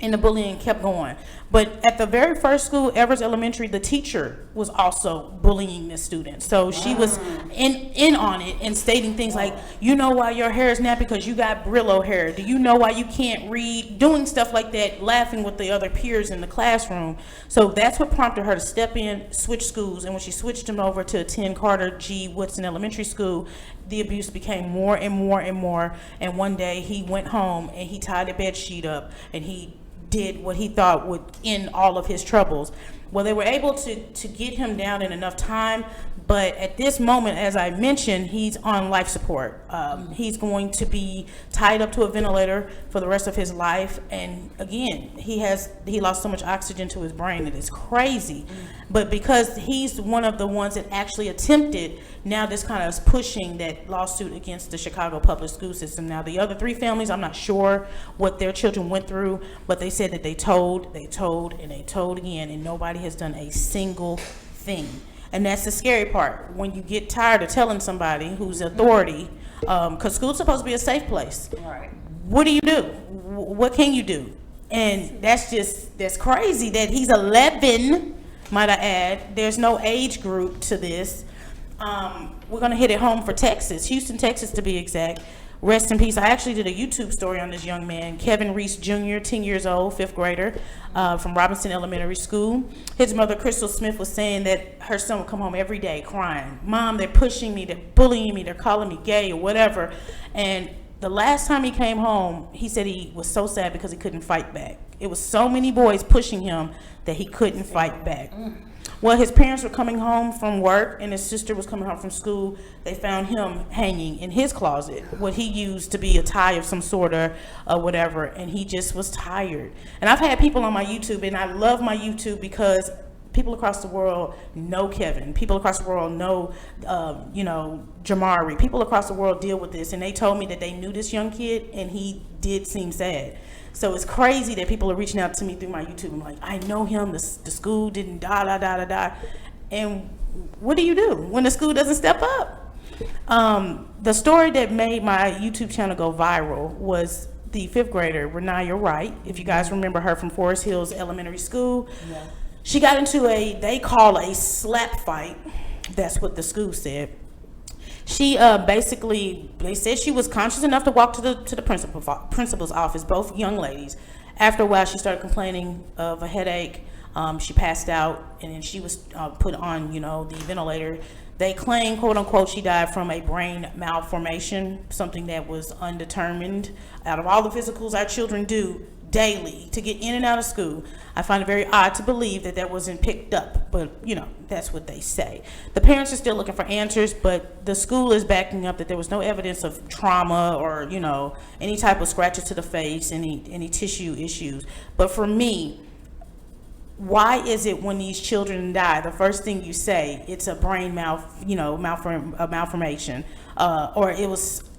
and the bullying kept going. But at the very first school, Evers Elementary, the teacher was also bullying this student. So she was in on it and stating things like, you know why your hair is nappy because you got Brillo hair. Do you know why you can't read? Doing stuff like that, laughing with the other peers in the classroom. So that's what prompted her to step in, switch schools. And when she switched him over to attend Carter G. Woodson Elementary School, the abuse became more and more and more. And one day he went home and he tied a bed sheet up and he did what he thought would end all of his troubles. Well, they were able to get him down in enough time, but at this moment, as I mentioned, he's on life support. He's going to be tied up to a ventilator for the rest of his life, and again, he lost so much oxygen to his brain that it's crazy. But because he's one of the ones that actually attempted, now this kind of is pushing that lawsuit against the Chicago public school system. Now the other 3 families, I'm not sure what their children went through, but they said that they told, and they told again, and nobody has done a single thing. And that's the scary part, when you get tired of telling somebody who's authority, because school's supposed to be a safe place. Right. What do you do? What can you do? And that's crazy that he's 11, might I add. There's no age group to this. We're going to hit it home for Texas, Houston, Texas to be exact. Rest in peace. I actually did a YouTube story on this young man, Kevin Reese Jr., 10 years old, 5th grader, from Robinson Elementary School. His mother, Crystal Smith, was saying that her son would come home every day crying. Mom, they're pushing me, they're bullying me, they're calling me gay or whatever. And the last time he came home, he said he was so sad because he couldn't fight back. It was so many boys pushing him that he couldn't fight back. Well, his parents were coming home from work and his sister was coming home from school. They found him hanging in his closet, what he used to be a tie of some sort or whatever, and he just was tired. And I've had people on my YouTube, and I love my YouTube because people across the world know Kevin. People across the world know, Jamari. People across the world deal with this, and they told me that they knew this young kid, and he did seem sad. So it's crazy that people are reaching out to me through my YouTube. I'm like, I know him. The school didn't die. And what do you do when the school doesn't step up? The story that made my YouTube channel go viral was the 5th grader, Renaya Wright. If you guys remember her from Forest Hills Elementary School. Yeah. She got into they call a slap fight. That's what the school said. She basically, they said she was conscious enough to walk to the principal's office, both young ladies. After a while, she started complaining of a headache. She passed out, and then she was put on, the ventilator. They claim, quote unquote, she died from a brain malformation, something that was undetermined. Out of all the physicals our children do daily to get in and out of school, I find it very odd to believe that wasn't picked up, but that's what they say. The parents are still looking for answers, but the school is backing up that there was no evidence of trauma or any type of scratches to the face, any tissue issues. But for me, why is it when these children die, the first thing you say it's a brain malformation, or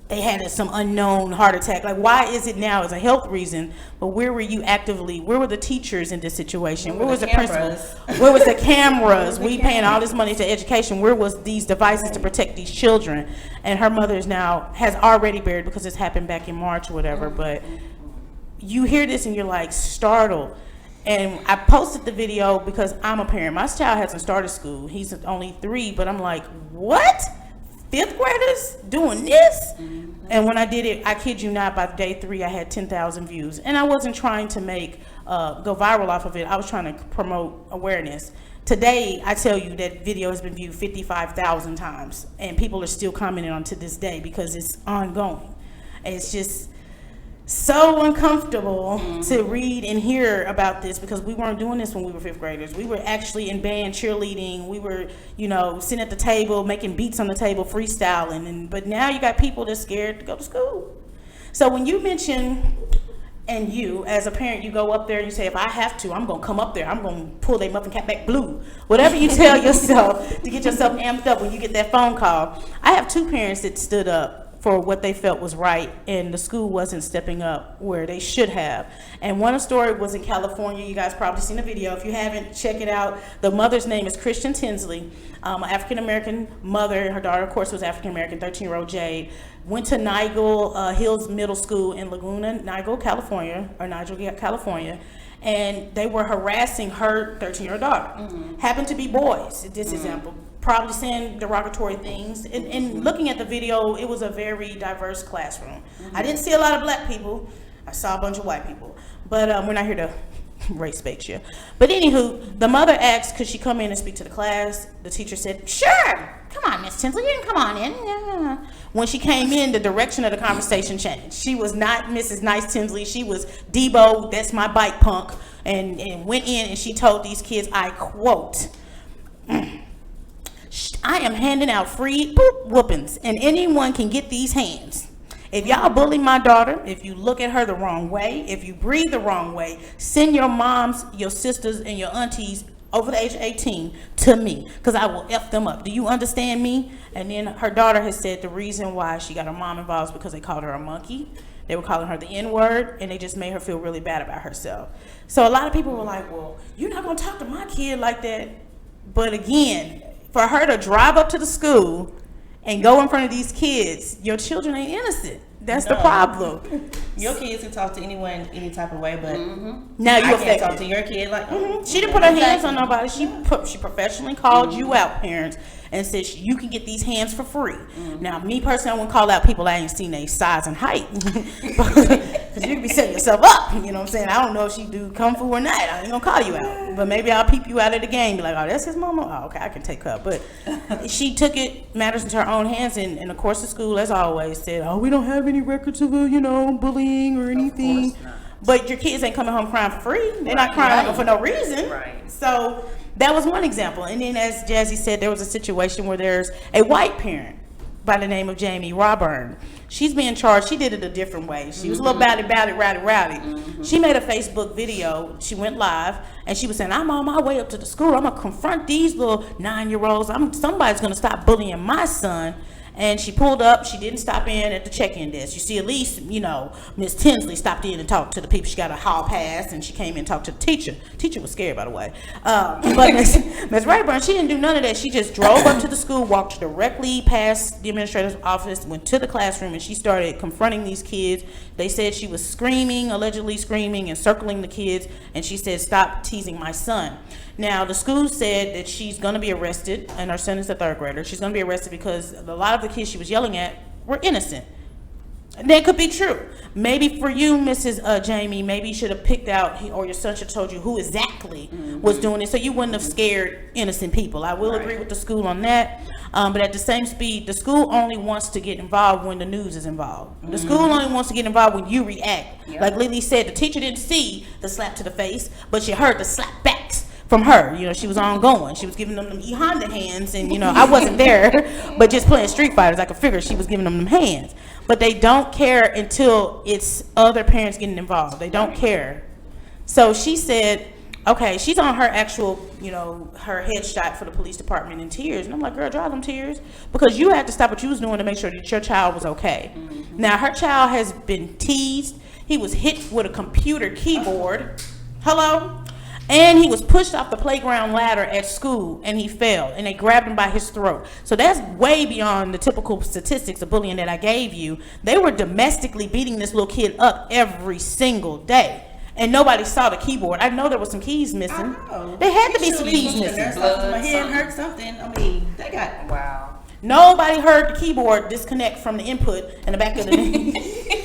they had some unknown heart attack? Like, why is it now as a health reason? But where were the teachers in this situation? Where was the principal? Where was the cameras? We paying all this money to education. Where was these devices to protect these children? And her mother has already buried, because this happened back in March or whatever. But you hear this and you're like startled. And I posted the video because I'm a parent. My child hasn't started school. He's only 3, but I'm like, what? 5th graders doing this? And when I did it, I kid you not, by day 3 I had 10,000 views, and I wasn't trying to make go viral off of it. I was trying to promote awareness. Today I tell you that video has been viewed 55,000 times, and people are still commenting on to this day because it's ongoing. And it's just so uncomfortable to read and hear about this, because we weren't doing this when we were 5th graders. We were actually in band, cheerleading. We were, sitting at the table, making beats on the table, freestyling. But now you got people that's scared to go to school. So when you mention, and you as a parent, you go up there and you say, if I have to, I'm gonna come up there, I'm gonna pull their muffin cap back blue. Whatever you tell yourself to get yourself amped up when you get that phone call. I have 2 parents that stood up for what they felt was right, and the school wasn't stepping up where they should have. And one story was in California. You guys probably seen the video. If you haven't, check it out. The mother's name is Christian Tinsley, an African-American mother. Her daughter, of course, was African-American, 13-year-old Jade. Went to Nigel Hills Middle School in Laguna, Nigel, California. And they were harassing her 13-year-old daughter. Happened to be boys, this example. Probably saying derogatory things. And looking at the video, it was a very diverse classroom. I didn't see a lot of black people. I saw a bunch of white people. But we're not here to race bait you. But anywho, the mother asked, could she come in and speak to the class? The teacher said, sure. Come on, Miss Tinsley, you can come on in. Yeah. When she came in, the direction of the conversation changed. She was not Mrs. Nice Tinsley. She was Debo, that's my bike punk, and went in and she told these kids, I quote, I am handing out free whoopings, and anyone can get these hands. If y'all bully my daughter, if you look at her the wrong way, if you breathe the wrong way, send your moms, your sisters, and your aunties over the age of 18 to me, because I will F them up. Do you understand me? And then her daughter has said the reason why she got her mom involved is because they called her a monkey. They were calling her the N-word, and they just made her feel really bad about herself. So a lot of people were like, well, you're not going to talk to my kid like that. But again, for her to drive up to the school and go in front of these kids, your children ain't innocent. That's the problem. Your kids can talk to anyone any type of way, but now you can't talk to your kid like. She didn't put her hands on nobody. She professionally called you out, parents, and said you can get these hands for free. Now, me personally, I wouldn't call out people I ain't seen their size and height, because you could be setting yourself up. You know what I'm saying? I don't know if she do kung fu or not. I ain't gonna call you out, but maybe I'll peep you out of the game. Be like, oh, that's his mama. Oh, okay, I can take her. But she took matters into her own hands, and of course, the school, as always, said, oh, we don't have any records of bullying or anything. But your kids ain't coming home crying for free. They're not crying for no reason. Right. So that was one example. And then, as Jazzy said, there was a situation where there's a white parent by the name of Jamie Robburn. She's being charged. She did it a different way. She was a little rowdy. She made a Facebook video. She went live, and she was saying, I'm on my way up to the school. I'm going to confront these little 9-year-olds. Somebody's going to stop bullying my son. And she pulled up. She didn't stop in at the check-in desk. You see, at least, Miss Tinsley stopped in and talked to the people. She got a hall pass, and she came in and talked to the teacher. Teacher was scared, by the way. But Miss Rayburn, she didn't do none of that. She just drove up to the school, walked directly past the administrator's office, went to the classroom, and she started confronting these kids. They said she was allegedly screaming and circling the kids, and she said, stop teasing my son. Now, the school said that she's going to be arrested, and her son is a 3rd grader. She's going to be arrested because a lot of the kids she was yelling at were innocent. That could be true. Maybe for you, Mrs. Jamie, maybe you should have picked out, or your son should have told you who exactly was doing it, so you wouldn't have scared innocent people. I will agree with the school on that. But at the same speed, the school only wants to get involved when the news is involved. The school only wants to get involved when you react. Like Lily said, the teacher didn't see the slap to the face, but she heard the slap backs from her. She was ongoing. She was giving them E Honda hands, and I wasn't there, but just playing Street Fighters, I could figure she was giving them hands. But they don't care until it's other parents getting involved. They don't care. So she said, okay, she's on her actual, her headshot for the police department in tears. And I'm like, girl, dry them tears. Because you had to stop what you was doing to make sure that your child was okay. Now, her child has been teased. He was hit with a computer keyboard. Hello? And he was pushed off the playground ladder at school, and he fell, and they grabbed him by his throat. So that's way beyond the typical statistics of bullying that I gave you. They were domestically beating this little kid up every single day, and nobody saw the keyboard. I know there was some keys missing. They had to be some keys missing. My head hurt something. I mean, they got wow. Nobody heard the keyboard disconnect from the input in the back of the.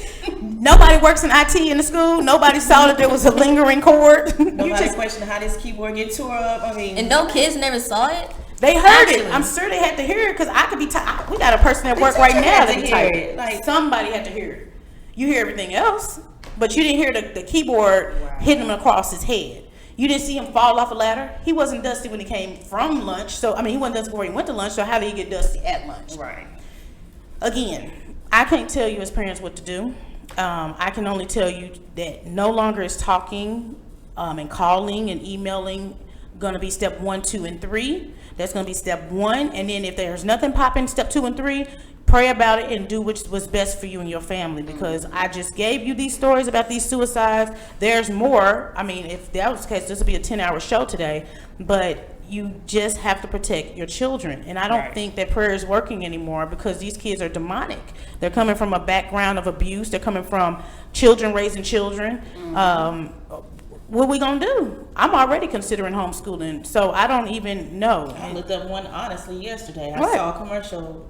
Nobody works in IT in the school. Nobody saw that there was a lingering cord. Nobody questioned how this keyboard get tore up. I mean, and no kids never saw it. They heard it. I'm sure they had to hear it because I could be. We got a person at work right now that can type it. Like somebody had to hear it. You hear everything else, but you didn't hear the keyboard hitting him across his head. You didn't see him fall off a ladder. He wasn't dusty when he came from lunch. So he wasn't dusty before he went to lunch. So how did he get dusty at lunch? Right. Again, I can't tell you as parents what to do. I can only tell you that no longer is talking and calling and emailing going to be step 1, 2, and 3. That's going to be step 1. And then if there's nothing popping, step 2 and 3, pray about it and do what's best for you and your family, because I just gave you these stories about these suicides. There's more. I mean, if that was the case, this would be a 10-hour show today, but you just have to protect your children. And I don't think that prayer is working anymore, because these kids are demonic. They're coming from a background of abuse. They're coming from children raising children. What are we going to do? I'm already considering homeschooling, so I don't even know. I looked up one honestly yesterday. I What? saw a commercial.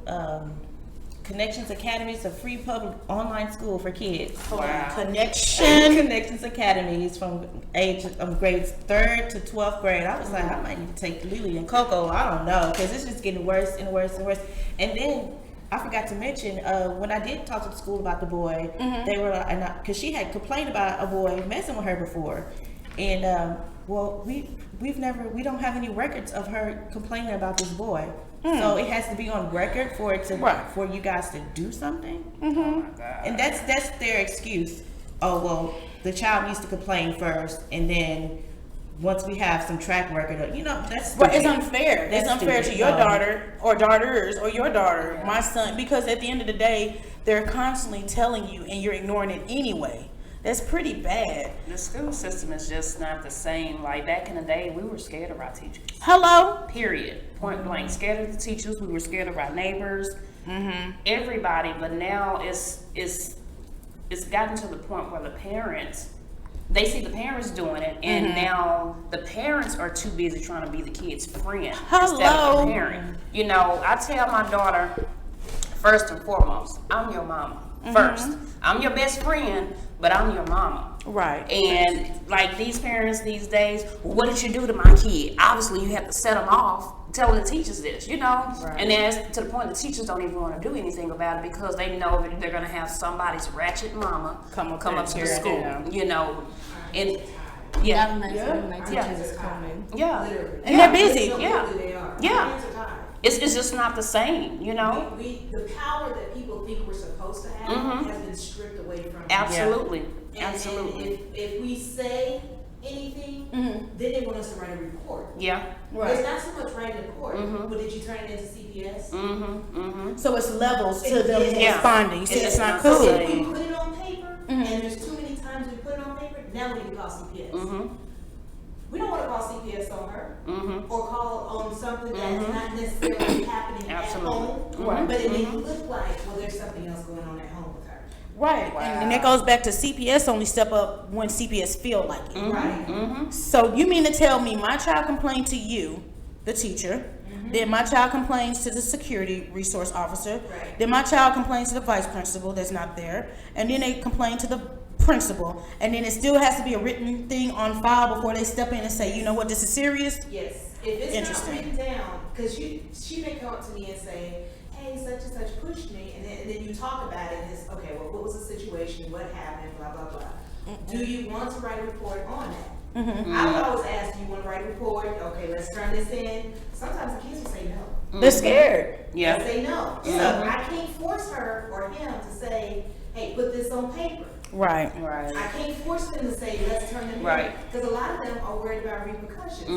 Connections Academy is a free public online school for kids. Wow. Connections Academies from grades 3rd to 12th grade. I was like, I might need to take Lily and Coco. I don't know, because it's just getting worse and worse and worse. And then I forgot to mention, when I did talk to the school about the boy, they were like, because she had complained about a boy messing with her before, and well, we don't have any records of her complaining about this boy. So it has to be on record for it to for you guys to do something. Oh my God. And that's their excuse. Oh, well, the child needs to complain first, and then once we have some track record, that's stupid. It's unfair. That's It's unfair stupid. to your daughter or daughters or your daughter, my son, because at the end of the day, they're constantly telling you and you're ignoring it anyway. That's pretty bad. The school system is just not the same. Like back in the day, we were scared of our teachers. Hello? Period. Point blank. Scared of the teachers. We were scared of our neighbors. Everybody. But now it's gotten to the point where the parents, they see the parents doing it, and now the parents are too busy trying to be the kid's friend instead of the parent. I tell my daughter, first and foremost, I'm your mama. First, I'm your best friend, but I'm your mama. Right. And like these parents these days, what did you do to my kid? Obviously, you have to set them off telling the teachers this, Right. And then it's to the point the teachers don't even want to do anything about it, because they know that they're going to have somebody's ratchet mama come up to the school, And yeah. My teachers is coming. Yeah. And they're busy. Yeah. They are. Yeah. Hands are tied. It's just not the same, The power that people think we're supposed to have has been stripped away from us. Absolutely. And Absolutely. if we say anything, then they want us to write a report. Yeah. There's not so much writing a report, but did you turn it into CPS? So it's levels to them Yeah. responding. See, It's it's not not cool. the If same. we put it on paper, and there's too many times we put it on paper, now we need to call CPS. We don't want to call CPS on her or call on something that's not necessarily happening Absolutely. at home, but it may look like, well, there's something else going on at home with her. Right. And that goes back to CPS only step up when CPS feel like it. Right? So you mean to tell me my child complained to you, the teacher, then my child complains to the security resource officer, Right. then my child complains to the vice principal that's not there, and then they complain to the principal, and then it still has to be a written thing on file before they step in and say, you know what, this is serious? Yes. If it's not Interesting. written down, because she may come up to me and say, hey, such and such pushed me, and then you talk about it, and it's, okay, well, what was the situation, what happened, blah, blah, blah. Do you want to write a report on that? I would always ask, do you want to write a report? Okay, let's turn this in. Sometimes the kids will say no. They're scared. Yeah. They say no. So I can't force her or him to say, hey, put this on paper. Right. Right. I can't force them to say, let's turn them Right. in. Because a lot of them are worried about repercussions.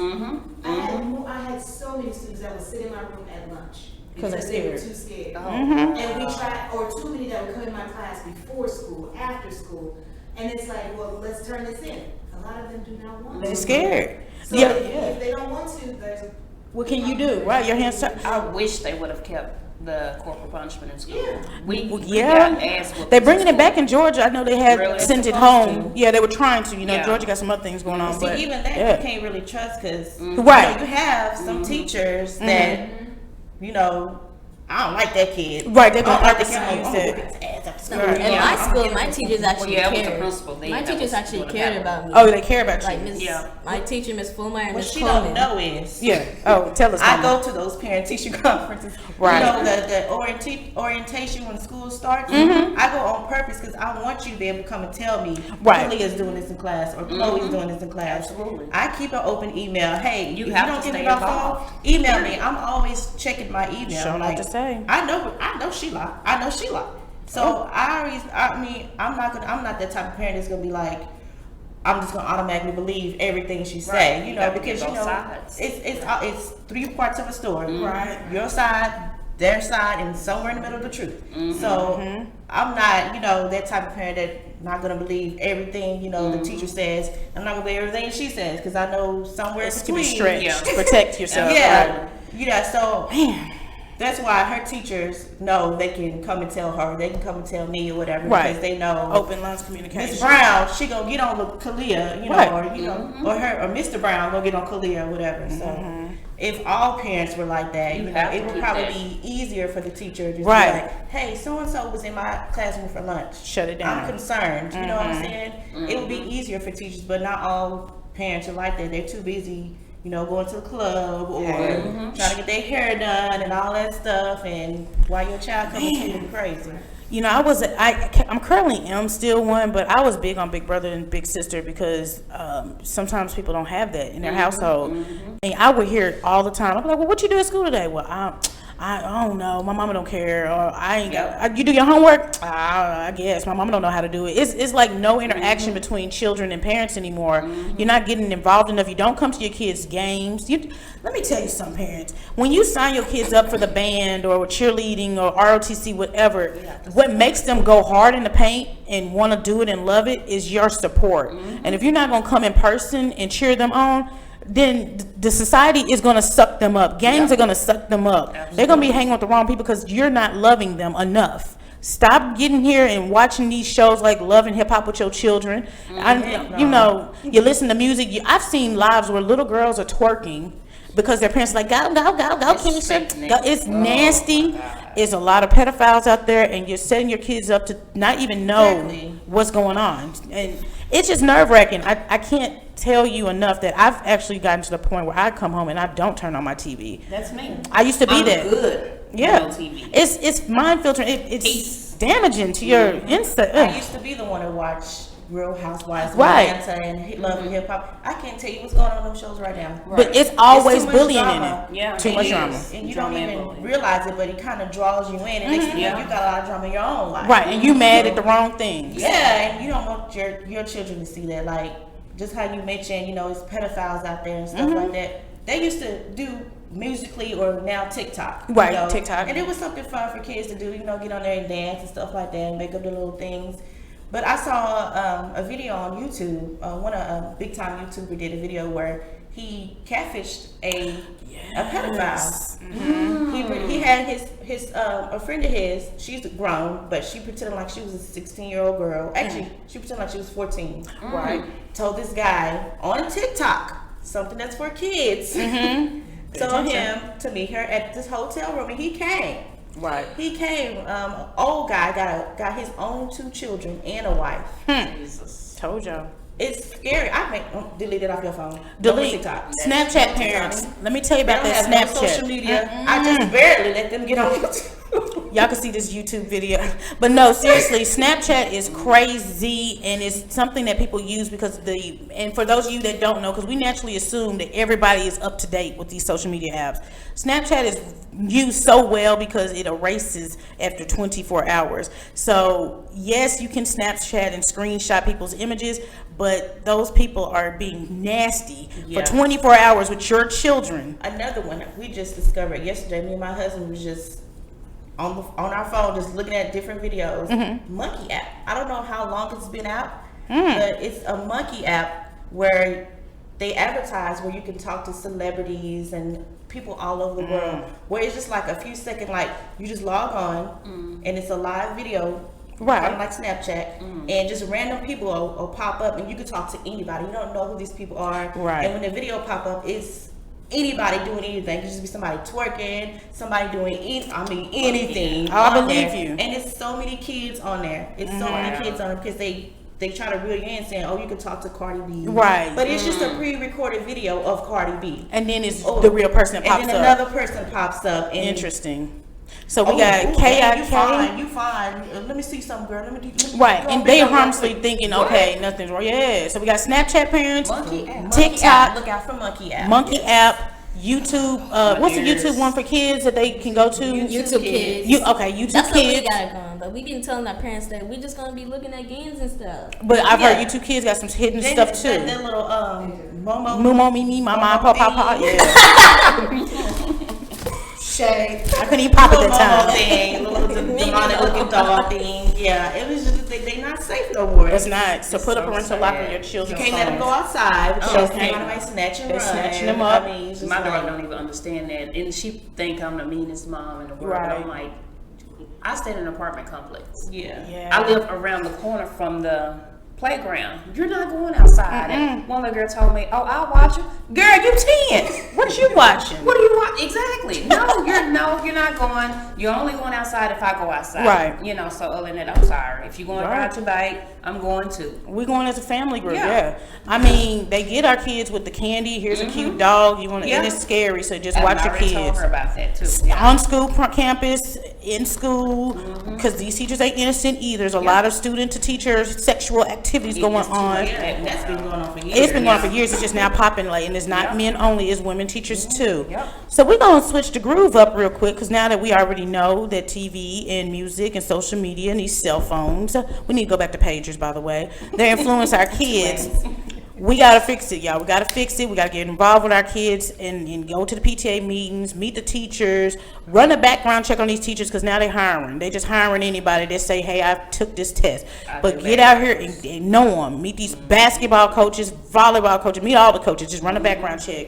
I had so many students that would sit in my room at lunch. Because they're they were scared. too scared. Oh. And we tried, or too many that would come in my class before school, after school. And it's like, well, let's turn this in. A lot of them do not want They're to. scared. So Yeah. if they don't want to, there's What can you do? Right, your hands tied. I wish they would have kept the corporal punishment in school. Yeah. We Yeah, got ass whoopings they're bringing in it back in Georgia. I know they had Really? sent it Supposed home. Yeah, they were trying to. Yeah. Georgia got some other things going on, See, but even that yeah. you can't really trust, because Right. you have some teachers that I don't like that kid. Right, they're gonna I don't like purposely that kid. use I'm it. gonna whoop his ass after school. Right. In Yeah, my I'm school, getting my it. teachers actually Yeah, I was the cared. principal then. My That teachers was actually doing cared that. about me. Oh, they care about Like you. Miss, Yeah. my teacher, Miss Fulmer, and What Miss she don't Coleman. know is, Yeah. Oh, tell us. I Mama. go to those parent-teacher conferences. Right. The orientation when school starts. I go on purpose because I want you to be able to come and tell me, Right. Julie is doing this in class, or Chloe's doing this in class. Absolutely. I keep an open email. Hey, You if have you to don't get stay me by involved. phone, email me. I'm always checking my email. Sure not to say. I know Sheila. I know Sheila. So I'm not that type of parent that's gonna be like, I'm just gonna automatically believe everything she say, You you know, gotta because get you both know sides. it's three parts of a story, Right. Your side, their side, and somewhere in the middle of the truth. So I'm not, you know, that type of parent that not gonna believe everything, you know, the teacher says. I'm not gonna believe everything she says because I know somewhere It's to between. be stretched. Yeah. Protect yourself. Yeah, so that's why her teachers know they can come and tell her, they can come and tell me or whatever, Right. because they know Open lines of communication. Miss Brown, she gonna get on with Kalia, you know, Right. or you know, or her or Mr. Brown gonna get on Kalia or whatever. So if all parents were like that, you know, have it to would do probably that. be easier for the teacher to just Right. be like, hey, so and so was in my classroom for lunch. Shut it down. I'm concerned. You know what I'm saying? It would be easier for teachers, but not all parents are like that. They're too busy, you know, going to the club or trying to get their hair done and all that stuff. And while your child comes to you crazy. You know, I'm currently am still one, but I was big on Big Brother and Big Sister because sometimes people don't have that in their household. And I would hear it all the time. I'd be like, well, what you do at school today? Well, I don't know. My mama don't care. Or I ain't got. You do your homework? I guess my mama don't know how to do it. It's like no interaction between children and parents anymore. You're not getting involved enough. You don't come to your kids' games. Let me tell you something, parents. When you sign your kids up for the band or cheerleading or ROTC, whatever, what makes them go hard in the paint and want to do it and love it is your support. And if you're not gonna come in person and cheer them on, then the society is going to suck them up. Gangs are going to suck them up. They're going to be hanging with the wrong people because you're not loving them enough. Stop getting here and watching these shows like Love and Hip Hop with your children. You know, you listen to music. I've seen lives where little girls are twerking because their parents are like, go, Keisha. Go. It's nasty. There's a lot of pedophiles out there, and you're setting your kids up to not even know what's going on. And it's just nerve-wracking. I can't tell you enough that I've actually gotten to the point where I come home and I don't turn on my TV. That's me. I used to be that. Good. Yeah. On TV. It's mind filtering. It's damaging to your instinct. I used to be the one to watch Real Housewives of Right. Atlanta and Love and Hip Hop. I can't tell you what's going on in those shows right now. But it's always too much bullying drama. in it. Yeah. Too It much is. drama. And you Drama don't and even bullying. realize it, but it kind of draws you in. And next thing you know, you got a lot of drama in your own life. Right, and you mad at the wrong things. Yeah, and you don't want your children to see that. Like, just how you mentioned, you know, it's pedophiles out there and stuff like that. They used to do Musically or now TikTok. you Right, know? TikTok. And it was something fun for kids to do, you know, get on there and dance and stuff like that and make up the little things. But I saw a video on YouTube. A big time YouTuber did a video where he catfished a pedophile. He had his a friend of his. She's grown, but she pretended like she was a 16-year-old girl. Actually, she pretended like she was 14. Right? Told this guy on TikTok something that's for kids. Told him to meet her at this hotel room, and he came. Right. He came. Old guy got his own 2 children and a wife. Jesus. Told y'all. It's scary. Delete it off your phone. Delete TikTok. Snapchat parents. Let me tell you They about don't that have no Snapchat. social media. I just barely let them get on YouTube. Y'all can see this YouTube video. But no, seriously, Snapchat is crazy, and it's something that people use because and for those of you that don't know, because we naturally assume that everybody is up to date with these social media apps. Snapchat is used so well because it erases after 24 hours. So yes, you can Snapchat and screenshot people's images, but those people are being nasty for 24 hours with your children. Another one we just discovered yesterday. Me and my husband was just on our phone, just looking at different videos. Monkey app. I don't know how long it's been out, but it's a monkey app where they advertise where you can talk to celebrities and people all over the world. Where it's just like a few seconds, like you just log on and it's a live video. Right. Kind of like Snapchat, and just random people will pop up, and you can talk to anybody. You don't know who these people are. Right. And when the video pop up, it's anybody doing anything. It could just be somebody twerking, somebody doing anything. Oh, I on believe there. you. And it's so many kids on there. It's so many kids on there because they try to reel you in saying, oh, you can talk to Cardi B. Right. But it's just a pre-recorded video of Cardi B. And then it's the real person that pops And then up. another person pops up. And Interesting. So we got KIK. You fine. Let me see something, girl. Let me Right, go and on they video real harmlessly quick. thinking, okay, nothing's wrong. Yeah, so we got Snapchat parents, Monkey app. TikTok, Look out for Monkey app. Monkey app. YouTube. What's the YouTube one for kids that they can go to? YouTube Kids. YouTube That's what we Kids. got going, but we been telling our parents that we just gonna be looking at games and stuff. But I've heard YouTube Kids got some hidden stuff too. That little Momo, Mimi, Mama, Papa, yeah. Shay. I couldn't even pop at that time. Thing, little demonic looking dog thing. Yeah, it was just they not safe no more. It's not. So put a parental lock on your children. You can't let them go outside because Okay. they might snatch and They're run. snatching them up. I mean, it's just My daughter like, don't even understand that, and she think I'm the meanest mom in the world. Right. I'm like, I stay in an apartment complex. yeah. I live around the corner from the playground. You're not going outside. And one little girl told me, "Oh, I'll watch you." Girl, you 10. What you watching? What do you want? Exactly. No, you're not going. You're only going outside if I go outside. Right. You know. So other than that, I'm sorry. If you going to ride your bike, I'm going to. We're going as a family group, Yeah. yeah. I mean, they get our kids with the candy. Here's a cute dog. You want to, Yeah. and it's scary. So just And watch I your already told kids her about that too. Yeah. on school campus, in school, because these teachers ain't innocent either. There's a lot of student to teacher sexual activities going on. Yeah, that's been going on for years. It's been going on for years. It's just now popping late, and it's not men only. It's women teachers too. Yep. So we're gonna switch the groove up real quick because now that we already know that TV and music and social media and these cell phones, we need to go back to pagers. By the way, they influence our kids. We gotta fix it, y'all. We gotta fix it. We gotta get involved with our kids and go to the PTA meetings, meet the teachers, run a background check on these teachers because now they're hiring. They just hiring anybody that say, "Hey, I took this test." But get out here and know them. Meet these basketball coaches, volleyball coaches. Meet all the coaches. Just run a background check.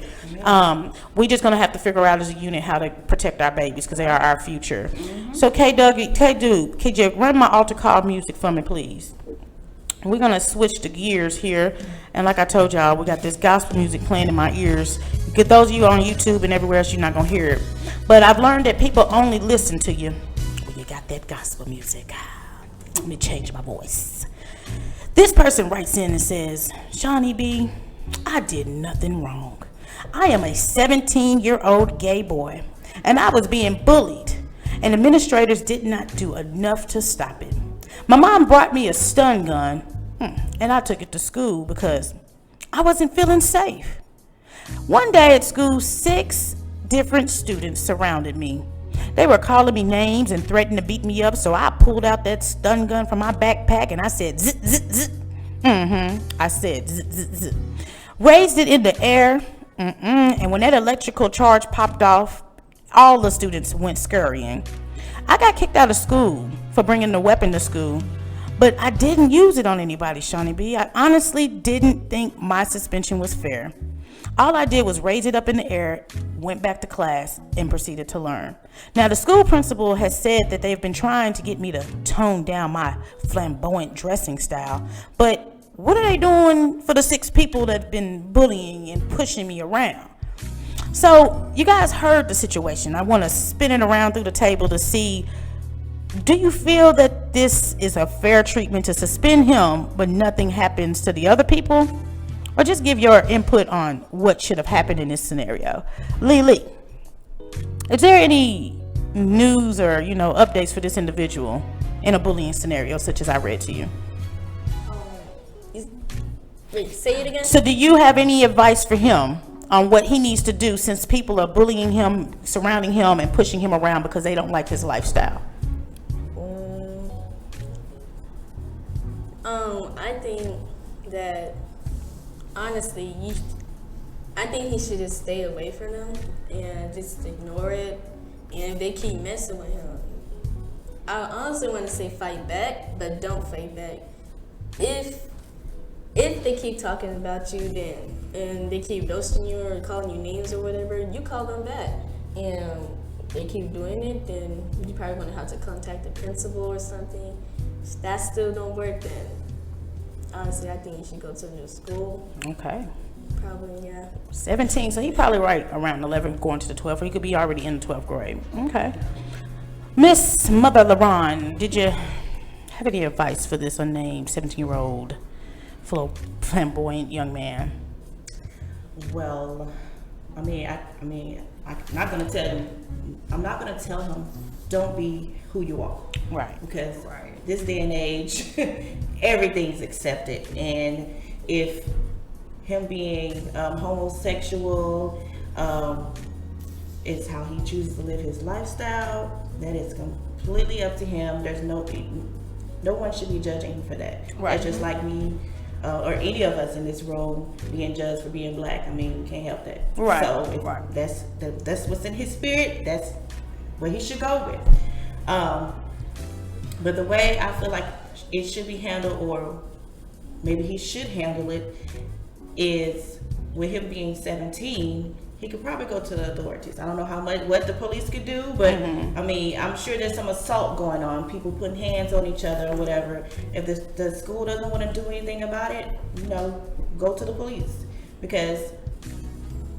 We just gonna have to figure out as a unit how to protect our babies because they are our future. So, K-Dude, run my altar call music for me, please. We're gonna switch the gears here, and like I told y'all, we got this gospel music playing in my ears. Get those of you on YouTube and everywhere else, you're not gonna hear it. But I've learned that people only listen to you when you got that gospel music. Let me change my voice. This person writes in and says, "Shaunie B, I did nothing wrong. I am a 17-year-old gay boy, and I was being bullied, and administrators did not do enough to stop it. My mom brought me a stun gun, and I took it to school because I wasn't feeling safe. One day at school, 6 different students surrounded me. They were calling me names and threatening to beat me up, so I pulled out that stun gun from my backpack and I said, zit, zit, zit. I said, zit, zit, zit. Raised it in the air, and when that electrical charge popped off, all the students went scurrying. I got kicked out of school for bringing the weapon to school, but I didn't use it on anybody, Shaunie B. I honestly didn't think my suspension was fair. All I did was raise it up in the air, went back to class, and proceeded to learn. Now, the school principal has said that they've been trying to get me to tone down my flamboyant dressing style, but what are they doing for the 6 people that have been bullying and pushing me around? So, you guys heard the situation. I want to spin it around through the table to see, do you feel that this is a fair treatment to suspend him, but nothing happens to the other people? Or just give your input on what should have happened in this scenario. Lee, is there any news or, updates for this individual in a bullying scenario such as I read to you? Wait, say it again. So do you have any advice for him on what he needs to do since people are bullying him, surrounding him, and pushing him around because they don't like his lifestyle? I think that honestly, I think he should just stay away from them and just ignore it. And if they keep messing with him, I honestly want to say fight back, but don't fight back. If they keep talking about you, and they keep roasting you or calling you names or whatever, you call them back. And they keep doing it, then you probably want to have to contact the principal or something. If that still don't work, then honestly, I think you should go to a new school. Okay. Probably, yeah. 17, so he probably right around 11 going to the 12th, or he could be already in the 12th grade. Okay. Miss Mother LaRon, did you have any advice for this unnamed 17-year-old flamboyant young man? Well, I'm not gonna tell him don't be who you are. Right. Because this day and age, everything's accepted, and if him being homosexual, It's how he chooses to live his lifestyle. That is completely up to him. There's no one should be judging him for that. Right. It's just like me or any of us in this room being judged for being black. I mean, we can't help that. Right. So Right. that's what's in his spirit. That's what he should go with. But the way I feel like it should be handled, or maybe he should handle it, is with him being 17. He could probably go to the authorities. I don't know what the police could do, but I mean, I'm sure there's some assault going on, people putting hands on each other or whatever. If the school doesn't want to do anything about it, go to the police. Because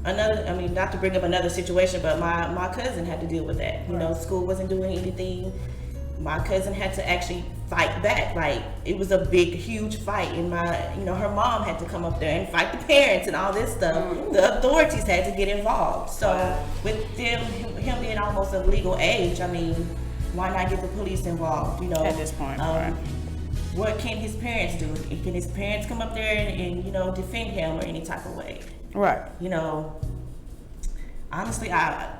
not to bring up another situation, but my cousin had to deal with that. School wasn't doing anything. My cousin had to actually fight back. Like, it was a big, huge fight, and her mom had to come up there and fight the parents and all this stuff. The authorities had to get involved. So with him being almost of legal age, I mean, why not get the police involved? At this point, right. What can his parents do? Can his parents come up there and defend him or any type of way? Right. Honestly,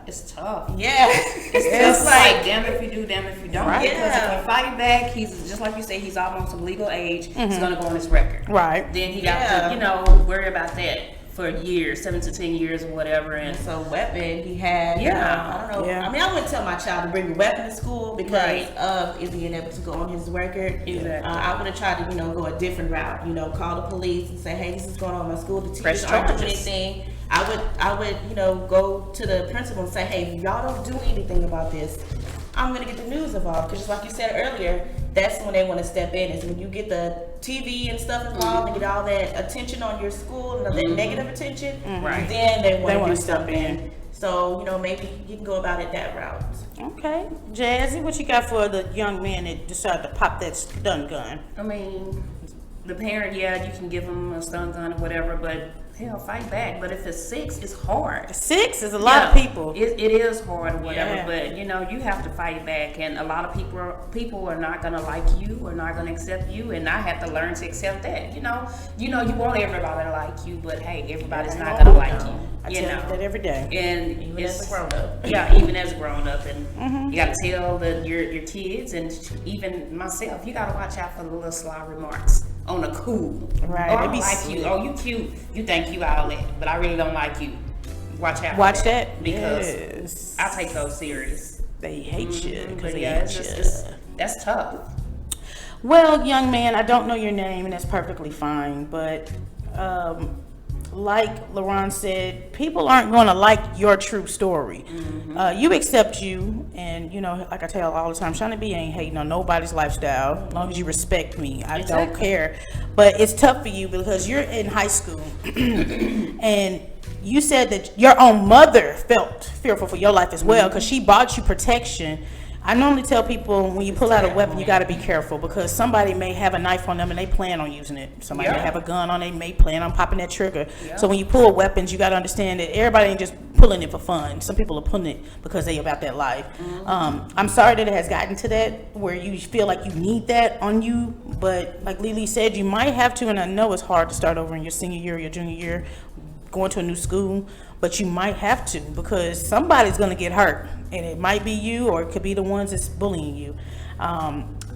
It's tough. Yeah. It's like damn if you do, damn if you don't. Right. Because if you fight back, he's just like you say, he's almost of legal age. He's gonna go on his record. Right. Then he got to, worry about that for years, 7 to 10 years or whatever. And so weapon he had. Yeah. I don't know. Yeah. I mean, I wouldn't tell my child to bring a weapon to school because of it being able to go on his record. Exactly. I would have tried to, go a different route. Call the police and say, hey, this is going on in my school. The teachers Press aren't doing charges. anything. I would, go to the principal and say, hey, if y'all don't do anything about this, I'm going to get the news involved. Because just like you said earlier, that's when they want to step in, is when you get the TV and stuff involved and get all that attention on your school and that negative attention, then they want to do something. So, maybe you can go about it that route. Okay. Jazzy, what you got for the young man that decided to pop that stun gun? I mean, the parent, you can give him a stun gun or whatever, but hell, fight back. But if it's 6, it's hard. 6 is a lot of people. It is hard or whatever, Yeah. but you have to fight back. And a lot of people are not gonna like you, or not gonna accept you, and I have to learn to accept that. You want everybody to like you, but hey, everybody's not gonna like you. I tell you that every day. And Even as a grown up. Yeah, even as a grown up, and you gotta tell your kids, and even myself, you gotta watch out for the little sly remarks on the cool. Right. Oh, I They don't be like sweet. you. Oh, you cute. You think you all that, but I really don't like you. Watch out. Watch for that. because Yes. I take those serious. They hate you. But Because they yeah, hate it's you. that's tough. Well, young man, I don't know your name, and that's perfectly fine. But like LaRon said, people aren't going to like your true story. You accept you, and like I tell all the time, Shaunie B ain't hating on nobody's lifestyle. As long as you respect me, I don't care. But it's tough for you because you're in high school, and you said that your own mother felt fearful for your life as well because she bought you protection. I normally tell people when you pull out a weapon, you got to be careful because somebody may have a knife on them and they plan on using it. Somebody may have a gun on, they may plan on popping that trigger. So when you pull weapons, you got to understand that everybody ain't just pulling it for fun. Some people are pulling it because they about that life. I'm sorry that it has gotten to that where you feel like you need that on you, but like Lily said, you might have to, and I know it's hard to start over in your senior year or your junior year, going to a new school, but you might have to because somebody's going to get hurt, and it might be you or it could be the ones that's bullying you.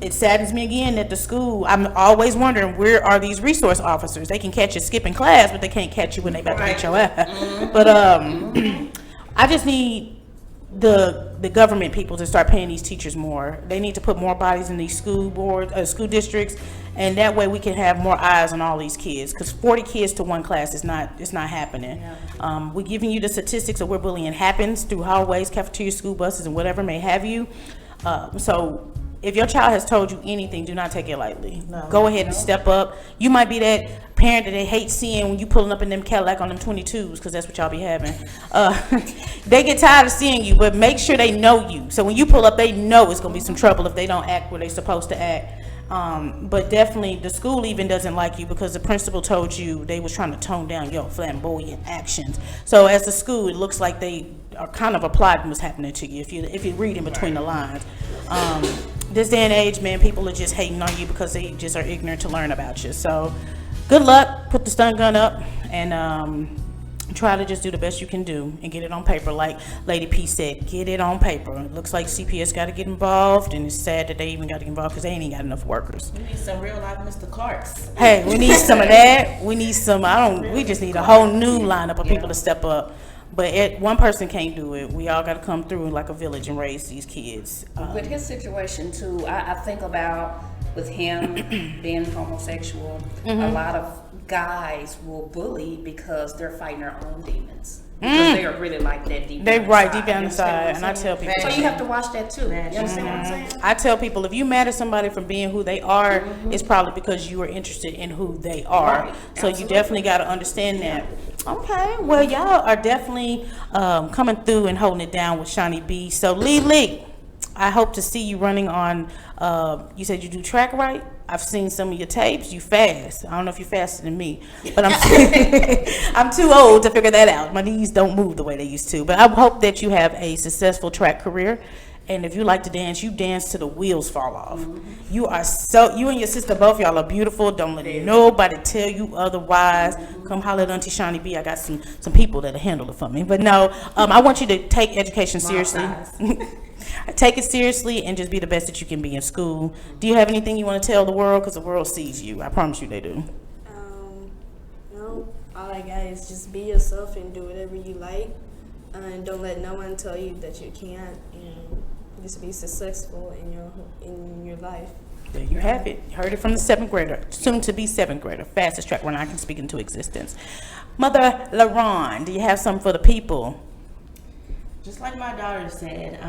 It saddens me again that the school, I'm always wondering, where are these resource officers? They can catch you skipping class, but they can't catch you when they about to beat your ass. But I just need the government people to start paying these teachers more. They need to put more bodies in these school districts, and that way we can have more eyes on all these kids. Because 40 kids to one class is not happening. We're giving you the statistics of where bullying happens through hallways, cafeterias, school buses, and whatever may have you. So if your child has told you anything, do not take it lightly. Go ahead and step up. You might be that parent that they hate seeing when you pulling up in them Cadillac on them 22s, because that's what y'all be having. They get tired of seeing you, but make sure they know you. So when you pull up, they know it's going to be some trouble if they don't act where they're supposed to act. But definitely the school even doesn't like you because the principal told you they was trying to tone down your flamboyant actions. So as a school, it looks like they are kind of applauding what's happening to you if you read in between the lines. This day and age, man, people are just hating on you because they just are ignorant to learn about you. So good luck, put the stun gun up, and try to just do the best you can do and get it on paper. Like Lady P said, get it on paper. It looks like CPS got to get involved, and it's sad that they even got to get involved because they ain't even got enough workers. We need some real life Mr. Clarks. Hey, we need some of that. We need some. We just need a whole new lineup of people to step up. But one person can't do it. We all got to come through like a village and raise these kids. With his situation too, I think about with him being homosexual, a lot of guys will bully because they're fighting their own demons. Because they are really like that deep. They down right inside. deep down You inside, understand and I what I'm tell saying? people. So you have to watch that too. You understand what I'm saying? I tell people, if you mad at somebody for being who they are, it's probably because you are interested in who they are. Right. So you definitely got to understand that. Okay, well, y'all are definitely coming through and holding it down with Shaunie B. So Lee, I hope to see you running on, you said you do track, right? I've seen some of your tapes. You fast. I don't know if you're faster than me, but I'm too old to figure that out. My knees don't move the way they used to. But I hope that you have a successful track career. And if you like to dance, you dance till the wheels fall off. You and your sister, both y'all are beautiful. Don't let nobody tell you otherwise. Come holler at Auntie Shaunie B. I got some people that'll handle it for me. But no, I want you to take education seriously. Take it seriously and just be the best that you can be in school. Do you have anything you want to tell the world? Because the world sees you. I promise you they do. No, all I got is just be yourself and do whatever you like, and don't let no one tell you that you can't. And just be successful in your life. There you have it. You heard it from the 7th grader, soon to be 7th grader, fastest track runner I can speak into existence. Mother LaRon, do you have something for the people? Just like my daughter said,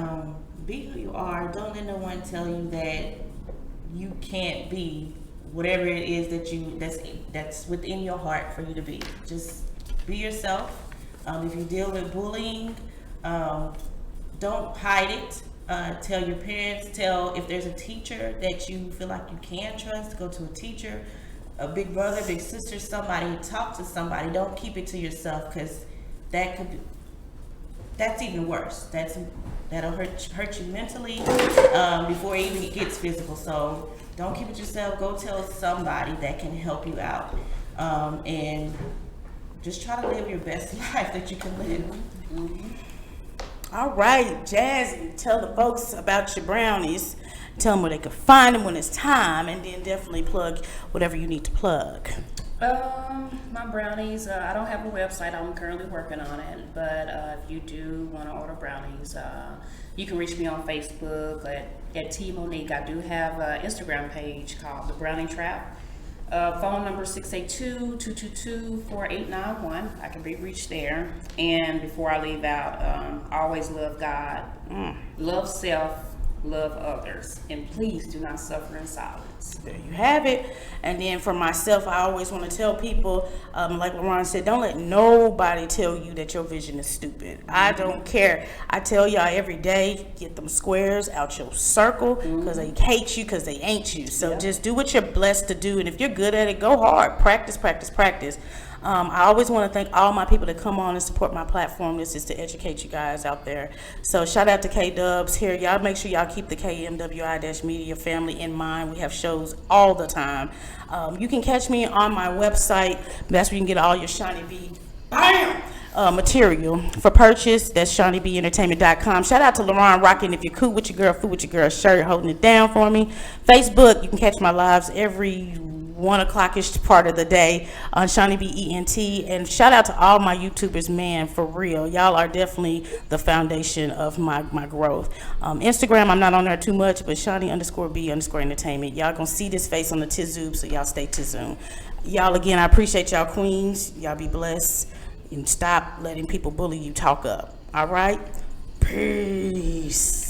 be who you are. Don't let no one tell you that you can't be whatever it is that's within your heart for you to be. Just be yourself. If you deal with bullying, don't hide it. Tell your parents. If there's a teacher that you feel like you can trust, go to a teacher, a big brother, big sister, somebody. Talk to somebody. Don't keep it to yourself, because that's even worse. That'll hurt you mentally before it even gets physical. So don't keep it yourself. Go tell somebody that can help you out, and just try to live your best life that you can live. All right, Jazzy, tell the folks about your brownies. Tell them where they can find them when it's time, and then definitely plug whatever you need to plug. My brownies, I don't have a website. I'm currently working on it, but if you do want to order brownies, you can reach me on Facebook at T Monique. I do have an Instagram page called The Brownie Trap. Phone number 682-222-4891. I can be reached there. And before I leave out, always love God, love self, love others, and please do not suffer in silence. There you have it. And then for myself, I always want to tell people, like LaRon said, don't let nobody tell you that your vision is stupid. I don't care. I tell y'all every day, get them squares out your circle, because they hate you because they ain't you. So just do what you're blessed to do, and if you're good at it, go hard. Practice, practice, practice. I always want to thank all my people that come on and support my platform. This is to educate you guys out there. So shout out to K-Dubs here. Y'all make sure y'all keep the KMWI-Media family in mind. We have shows all the time. You can catch me on my website. That's where you can get all your Shaunie B material for purchase. That's ShaunieBentertainment.com. Shout out to LaRon rocking If You're Cool With Your Girl, Fool With Your Girl shirt, holding it down for me. Facebook, you can catch my lives every 1 o'clock-ish part of the day on Shaunie B ENT. And shout out to all my YouTubers, man, for real. Y'all are definitely the foundation of my growth. Instagram, I'm not on there too much, but Shaunie_B_entertainment. Y'all gonna see this face on the Tizoob, so y'all stay Tizoom. Y'all, again, I appreciate y'all queens. Y'all be blessed. And stop letting people bully you. Talk up. All right? Peace.